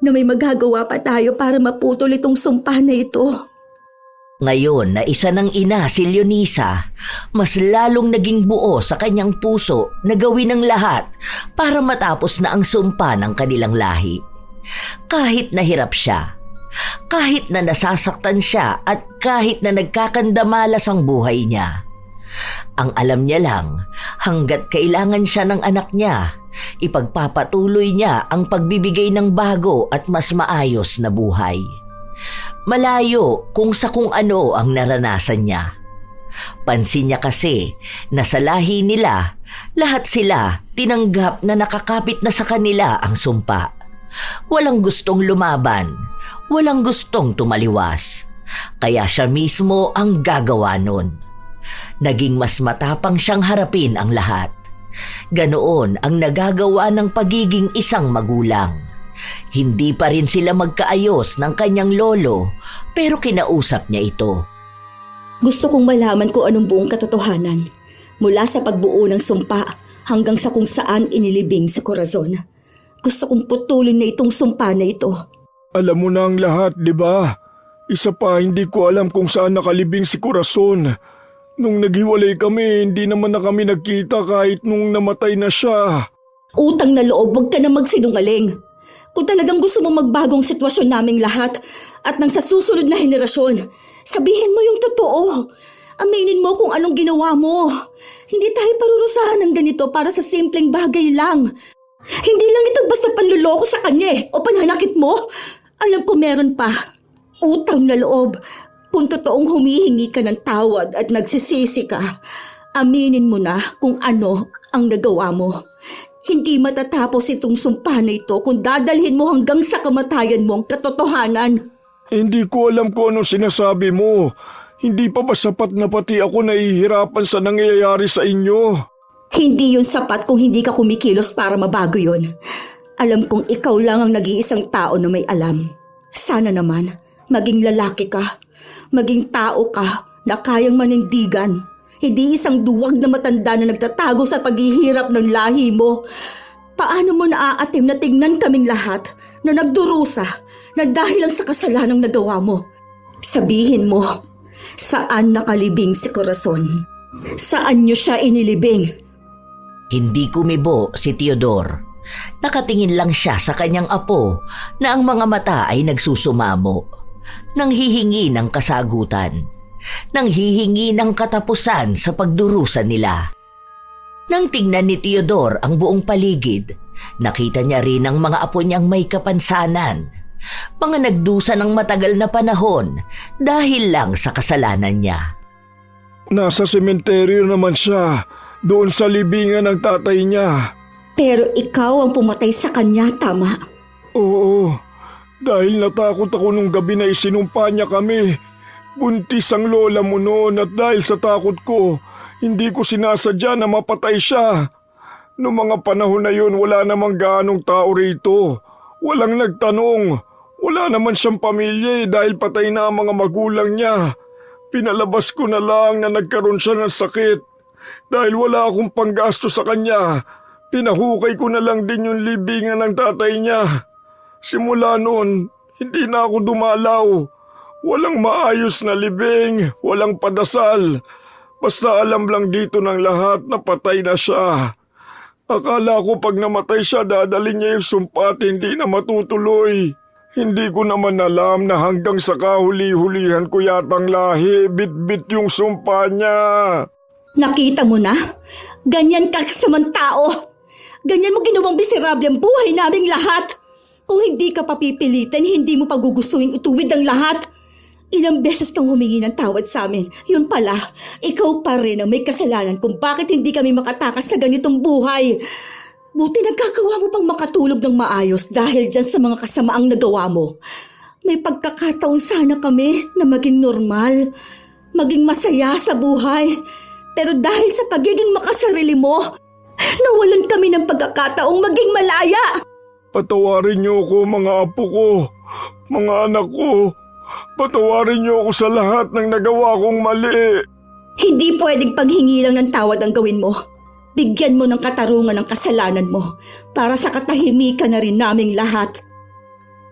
na may magagawa pa tayo para maputol itong sumpa na ito. Ngayon na isa ng ina si Leonisa, mas lalong naging buo sa kanyang puso na gawin ang lahat para matapos na ang sumpa ng kanilang lahi. Kahit nahirap siya, kahit na nasasaktan siya at kahit na nagkakandamalas ang buhay niya. Ang alam niya lang, hanggat kailangan siya ng anak niya, ipagpapatuloy niya ang pagbibigay ng bago at mas maayos na buhay. Malayo kung sa kung ano ang naranasan niya. Pansin niya kasi na sa lahi nila, lahat sila tinanggap na nakakapit na sa kanila ang sumpa. Walang gustong lumaban, walang gustong tumaliwas. Kaya siya mismo ang gagawa nun. Naging mas matapang siyang harapin ang lahat. Ganoon ang nagagawa ng pagiging isang magulang. Hindi pa rin sila magkaayos ng kanyang lolo, pero kinausap niya ito. Gusto kong malaman kung anong buong katotohanan. Mula sa pagbuo ng sumpa hanggang sa kung saan inilibing si Corazon. Gusto kong putulin na itong sumpa na ito. Alam mo na ang lahat, di ba? Isa pa, hindi ko alam kung saan nakalibing si Corazon. Nung naghiwalay kami, hindi naman na kami nagkita kahit nung namatay na siya. Utang na loob, huwag ka na magsinungaling. Kung talagang gusto mong magbagong sitwasyon naming lahat at nang sa susunod na henerasyon, sabihin mo yung totoo. Aminin mo kung anong ginawa mo. Hindi tayo parurusahan ng ganito para sa simpleng bagay lang. Hindi lang ito basta panluloko sa kanya o pananakit mo. Alam ko meron pa. Utang na loob. Kung totoong humihingi ka ng tawad at nagsisisi ka, aminin mo na kung ano ang nagawa mo. Hindi matatapos itong sumpa na ito kung dadalhin mo hanggang sa kamatayan mo ang katotohanan. Hindi ko alam kung anong sinasabi mo. Hindi pa ba sapat na pati ako nahihirapan sa nangyayari sa inyo? Hindi yun sapat kung hindi ka kumikilos para mabago yun. Alam kong ikaw lang ang nag-iisang tao na may alam. Sana naman, maging lalaki ka, maging tao ka na kayang manindigan. Hindi isang duwag na matanda na nagtatago sa paghihirap ng lahi mo. Paano mo naaatim na tingnan kaming lahat na nagdurusa na dahil lang sa kasalanang nagawa mo? Sabihin mo, saan nakalibing si Corazon? Saan niyo siya inilibing? Hindi kumibo si Teodor. Nakatingin lang siya sa kanyang apo na ang mga mata ay nagsusumamo. Nanghihingi ng kasagutan. Nanghihingi ng katapusan sa pagdurusa nila. Nang tingnan ni Teodor ang buong paligid, nakita niya rin ang mga apo niyang may kapansanan. Mga nagdusa ng matagal na panahon dahil lang sa kasalanan niya. Nasa sementeryo naman siya, doon sa libingan ng tatay niya. Pero ikaw ang pumatay sa kanya, tama? Oo, dahil natakot ako nung gabi na isinumpa niya kami. Buntis ang lola mo noon at dahil sa takot ko, hindi ko sinasadya na mapatay siya. Noong mga panahon na yun, wala namang gaanong tao rito. Walang nagtanong. Wala naman siyang pamilya dahil patay na ang mga magulang niya. Pinalabas ko na lang na nagkaroon siya ng sakit. Dahil wala akong panggasto sa kanya, pinahukay ko na lang din yung libingan ng tatay niya. Simula noon, hindi na ako dumalaw. Walang maayos na libing, walang padasal. Basta alam lang dito ng lahat na patay na siya. Akala ko pag namatay siya, dadalhin niya yung sumpa at hindi na matutuloy. Hindi ko naman alam na hanggang sa kahuli-hulihan ko yatang lahi, bit-bit yung sumpa niya. Nakita mo na? Ganyan ka kasamang tao. Ganyan mo ginawang miserable ang buhay naming lahat. Kung hindi ka papipilitan, hindi mo pagugustuhin ituwid ang lahat. Ilang beses kang humingi ng tawad sa amin. Yun pala, ikaw pa rin ang may kasalanan kung bakit hindi kami makatakas sa ganitong buhay. Buti nagkagawa mo pang makatulog ng maayos dahil dyan sa mga kasamaang nagawa mo. May pagkakataon sana kami na maging normal, maging masaya sa buhay. Pero dahil sa pagiging makasarili mo, nawalan kami ng pagkakataong maging malaya. Patawarin niyo ako mga apo ko, mga anak ko. Patawarin niyo ako sa lahat ng nagawa kong mali. Hindi pwedeng paghingi lang ng tawad ang gawin mo. Bigyan mo ng katarungan ang kasalanan mo para sa katahimikan na rin naming lahat.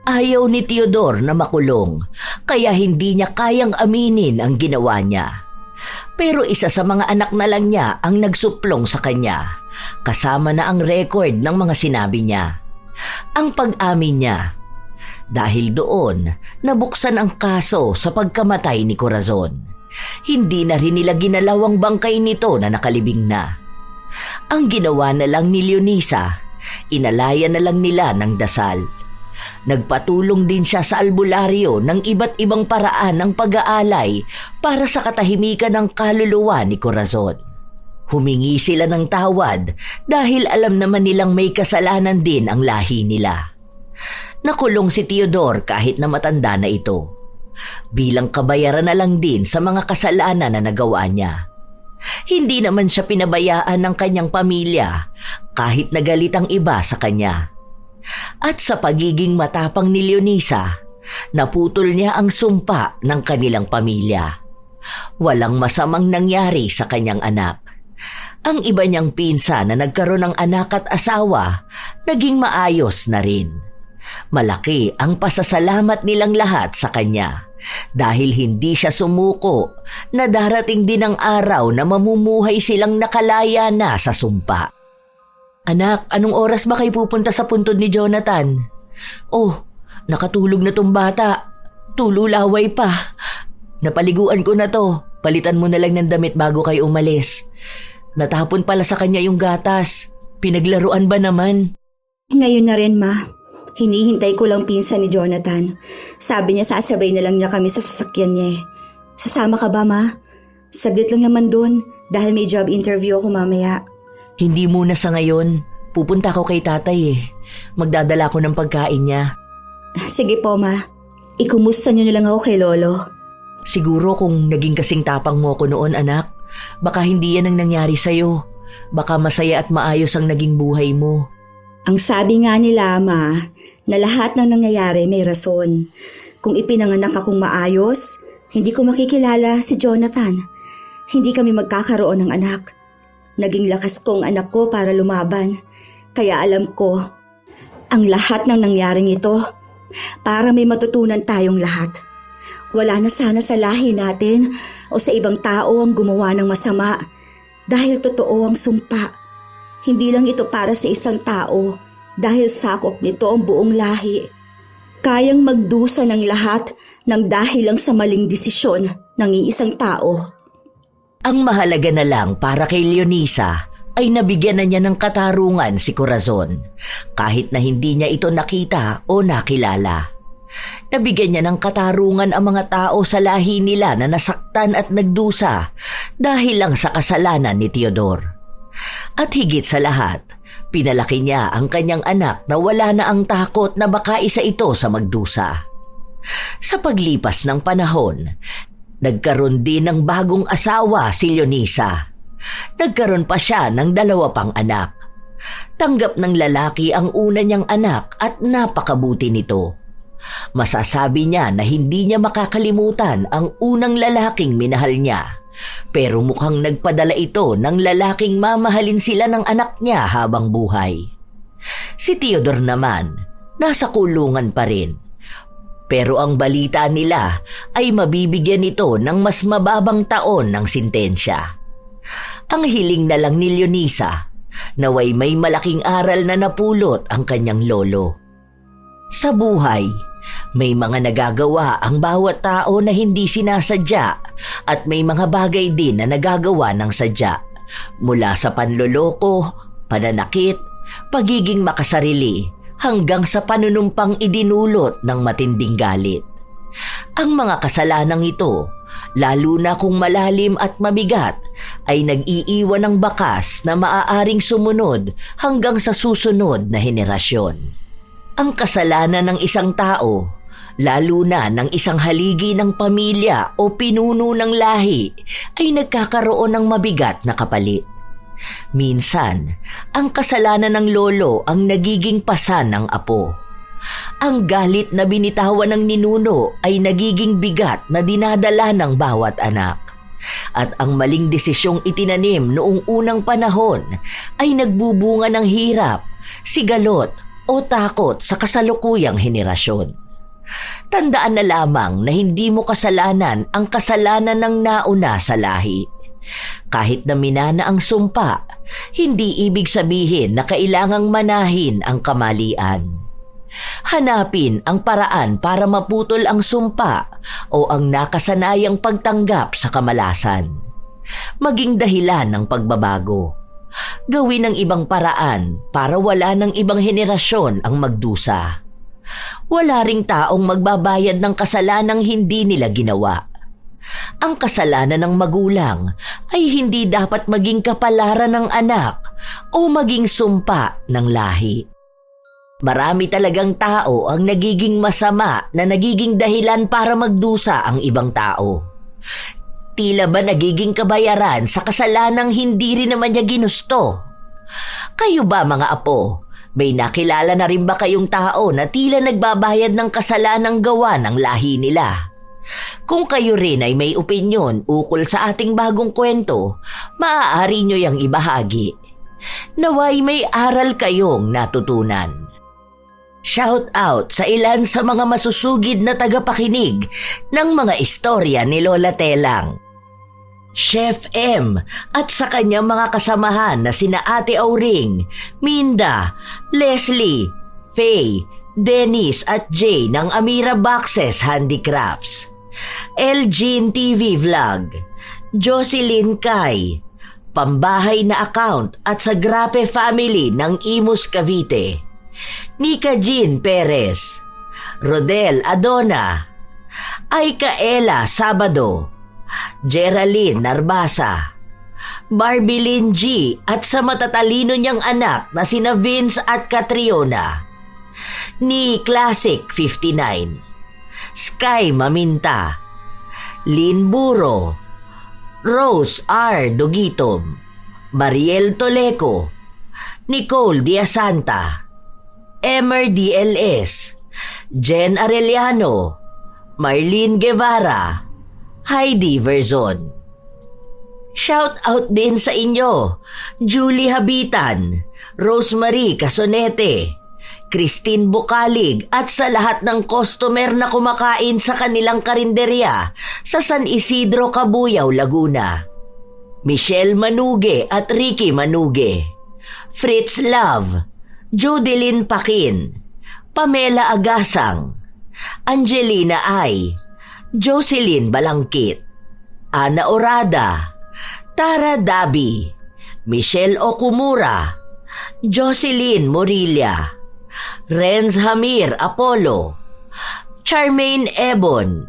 Ayaw ni Teodor na makulong, kaya hindi niya kayang aminin ang ginawa niya. Pero isa sa mga anak na lang niya ang nagsuplong sa kanya, kasama na ang record ng mga sinabi niya. Ang pag-amin niya. Dahil doon, nabuksan ang kaso sa pagkamatay ni Corazon. Hindi na rin nila ginalaw ang bangkay nito na nakalibing na. Ang ginawa na lang ni Leonisa, inalaya na lang nila ng dasal. Nagpatulong din siya sa albularyo ng iba't ibang paraan ng pag-aalay para sa katahimikan ng kaluluwa ni Corazon. Humingi sila ng tawad dahil alam naman nilang may kasalanan din ang lahi nila. Nakulong si Teodor kahit na matanda na ito. Bilang kabayaran na lang din sa mga kasalanan na nagawa niya. Hindi naman siya pinabayaan ng kanyang pamilya kahit nagalit ang iba sa kanya. At sa pagiging matapang ni Leonisa, naputol niya ang sumpa ng kanilang pamilya. Walang masamang nangyari sa kanyang anak. Ang iba niyang pinsan na nagkaroon ng anak at asawa, naging maayos na rin. Malaki ang pasasalamat nilang lahat sa kanya dahil hindi siya sumuko na darating din ang araw na mamumuhay silang nakalaya na sa sumpa. Anak, anong oras ba kayo pupunta sa puntod ni Jonathan? Oh, nakatulog na tong bata. Tululaway pa. Napaliguan ko na to. Palitan mo na lang ng damit bago kayo umalis. Natapon pala sa kanya yung gatas. Pinaglaruan ba naman? Ngayon na rin, Ma. Hinihintay ko lang pinsan ni Jonathan. Sabi niya sasabay na lang niya kami sa sasakyan niya. Sasama ka ba, Ma? Saglit lang naman dun dahil may job interview ako mamaya. Hindi muna sa ngayon. Pupunta ako kay tatay eh. Magdadala ko ng pagkain niya. Sige po, Ma. Ikumusta niyo na lang ako kay Lolo. Siguro kung naging kasing tapang mo ko noon, anak, baka hindi yan ang nangyari sa'yo. Baka masaya at maayos ang naging buhay mo. Ang sabi nga nila, Ma, na lahat ng nangyayari may rason. Kung ipinanganak akong maayos, hindi ko makikilala si Jonathan. Hindi kami magkakaroon ng anak. Naging lakas ko ang anak ko para lumaban. Kaya alam ko, ang lahat ng nangyaring ito, para may matutunan tayong lahat. Wala na sana sa lahi natin o sa ibang tao ang gumawa ng masama dahil totoo ang sumpa. Hindi lang ito para sa isang tao dahil sakop nito ang buong lahi. Kayang magdusa ng lahat ng dahil lang sa maling desisyon ng iisang tao. Ang mahalaga na lang para kay Leonisa ay nabigyan na niya ng katarungan si Corazon kahit na hindi niya ito nakita o nakilala. Nabigyan niya ng katarungan ang mga tao sa lahi nila na nasaktan at nagdusa dahil lang sa kasalanan ni Teodor. At higit sa lahat, pinalaki niya ang kanyang anak na wala na ang takot na baka isa ito sa magdusa. Sa paglipas ng panahon, nagkaroon din ng bagong asawa si Leonisa. Nagkaroon pa siya ng 2 pang anak. Tanggap ng lalaki ang una niyang anak at napakabuti nito. Masasabi niya na hindi niya makakalimutan ang unang lalaking minahal niya. Pero mukhang nagpadala ito ng lalaking mamahalin sila ng anak niya habang buhay. Si Teodor naman, nasa kulungan pa rin. Pero ang balita nila ay mabibigyan ito ng mas mababang taon ng sintensya. Ang hiling na lang ni Leonisa, naway may malaking aral na napulot ang kanyang lolo. Sa buhay, may mga nagagawa ang bawat tao na hindi sinasadya at may mga bagay din na nagagawa ng sadya. Mula sa panloloko, pananakit, pagiging makasarili, hanggang sa panunumpang idinulot ng matinding galit. Ang mga kasalanang ito, lalo na kung malalim at mabigat, ay nag-iiwan ng bakas na maaaring sumunod hanggang sa susunod na henerasyon. Ang kasalanan ng isang tao, lalo na ng isang haligi ng pamilya o pinuno ng lahi, ay nagkakaroon ng mabigat na kapalit. Minsan, ang kasalanan ng lolo ang nagiging pasan ng apo. Ang galit na binitawan ng ninuno ay nagiging bigat na dinadala ng bawat anak. At ang maling desisyong itinanim noong unang panahon ay nagbubunga ng hirap, sigalot o takot sa kasalukuyang henerasyon. Tandaan na lamang na hindi mo kasalanan ang kasalanan ng nauna sa lahi. Kahit na minana ang sumpa, hindi ibig sabihin na kailangang manahin ang kamalian. Hanapin ang paraan para maputol ang sumpa o ang nakasanayang pagtanggap sa kamalasan. Maging dahilan ng pagbabago. Gawin ang ibang paraan para wala ng ibang henerasyon ang magdusa. Wala ring taong magbabayad ng kasalanang hindi nila ginawa. Ang kasalanan ng magulang ay hindi dapat maging kapalaran ng anak o maging sumpa ng lahi. Marami talagang tao ang nagiging masama na nagiging dahilan para magdusa ang ibang tao. Tila ba nagiging kabayaran sa kasalanang hindi rin naman niya ginusto? Kayo ba mga apo, may nakilala na rin ba kayong tao na tila nagbabayad ng kasalanang gawa ng lahi nila? Kung kayo rin ay may opinyon ukol sa ating bagong kwento, maaari nyo yang ibahagi. Naway may aral kayong natutunan. Shout out sa ilan sa mga masusugid na tagapakinig ng mga istorya ni Lola Telang. Chef M at sa kanyang mga kasamahan na sina Ate Auring, Minda, Leslie, Faye, Dennis at Jay ng Amira Boxes Handicrafts. Elgin TV Vlog, Jocelyn Kai, Pambahay na Account at sa Grape Family ng Imus Cavite, Nika Jean Perez, Rodel Adona, Aika Ella Sabado, Geraldine Narbasa, Barbilin G at sa matatalino niyang anak na sina Vince at Catriona, ni Classic 59, Sky Maminta, Lynn Buro, Rose R. Dugitom, Mariel Toleco, Nicole Diasanta, Emer DLS, Jen Arellano, Marlene Guevara, Heidi Verzon. Shout out din sa inyo, Julie Habitan, Rosemary Casonete, Christine Bukalig at sa lahat ng customer na kumakain sa kanilang karinderya sa San Isidro, Cabuyao, Laguna. Michelle Manuge at Ricky Manuge, Fritz Love, Judelyn Pakin, Pamela Agasang, Angelina Ay, Jocelyn Balangkit, Ana Orada, Tara Dabi, Michelle Okumura, Jocelyn Morilla, Renz Hamir Apollo, Charmaine Ebon,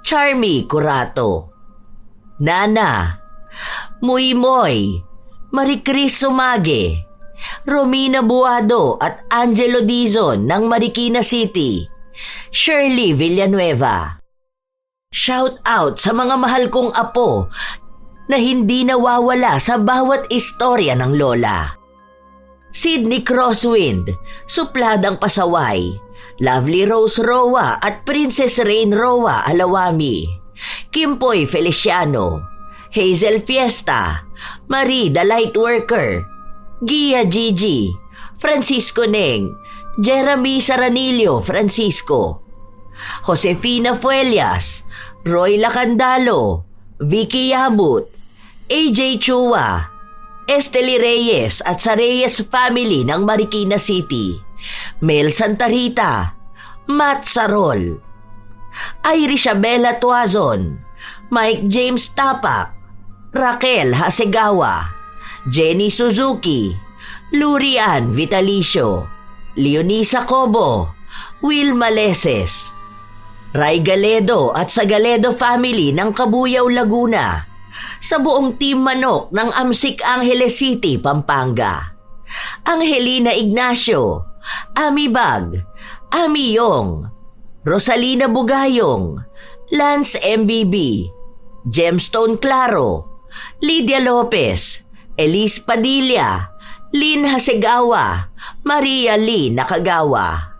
Charmy Curato, Nana, Muy Moy, Maricris Sumage, Romina Buado at Angelo Dizon ng Marikina City, Shirley Villanueva. Shout out sa mga mahal kong apo na hindi nawawala sa bawat istorya ng lola. Sydney Crosswind, Supladang Pasaway, Lovely Rose Roa at Princess Rain Roa Alawami, Kimpoy Feliciano, Hazel Fiesta, Marie the Lightworker, Gia Gigi, Francisco Neng, Jeremy Saranillo Francisco, Josefina Fuelias, Roy Lacandalo, Vicky Yabut, AJ Chua, Esteli Reyes at sa Reyes family ng Marikina City, Mel Santa Rita, Matt Sarol, Irish Abela Tuazon, Mike James Tapak, Raquel Hasegawa, Jenny Suzuki, Lurian Vitalicio, Leonisa Cobo, Will Maleses, Ray Galedo at sa Galedo family ng Cabuyao, Laguna, sa buong Team Manok ng Amsik Angeles City, Pampanga, Angelina Ignacio, Ami Bag, Ami Yong, Rosalina Bugayong, Lance MBB, Gemstone Claro, Lydia Lopez, Elise Padilla, Lynn Hasegawa, Maria Lee Nakagawa,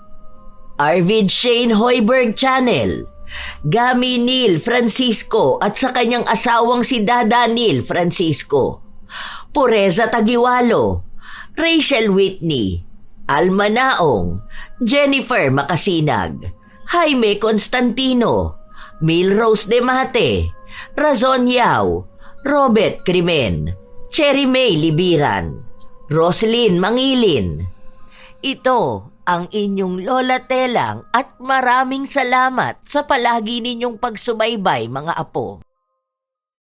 Arvid Shane Hoiberg Channel, Gami Neil Francisco at sa kanyang asawang si Dada Neil Francisco, Pureza Tagiwalo, Rachel Whitney, Alma Naong, Jennifer Makasinag, Jaime Constantino, Milrose Demate, Razon Yao, Robert Crimen, Cherry May Libiran, Roslyn Mangilin. Ito ang inyong Lola Telang at maraming salamat sa palagi ninyong pagsubaybay, mga apo.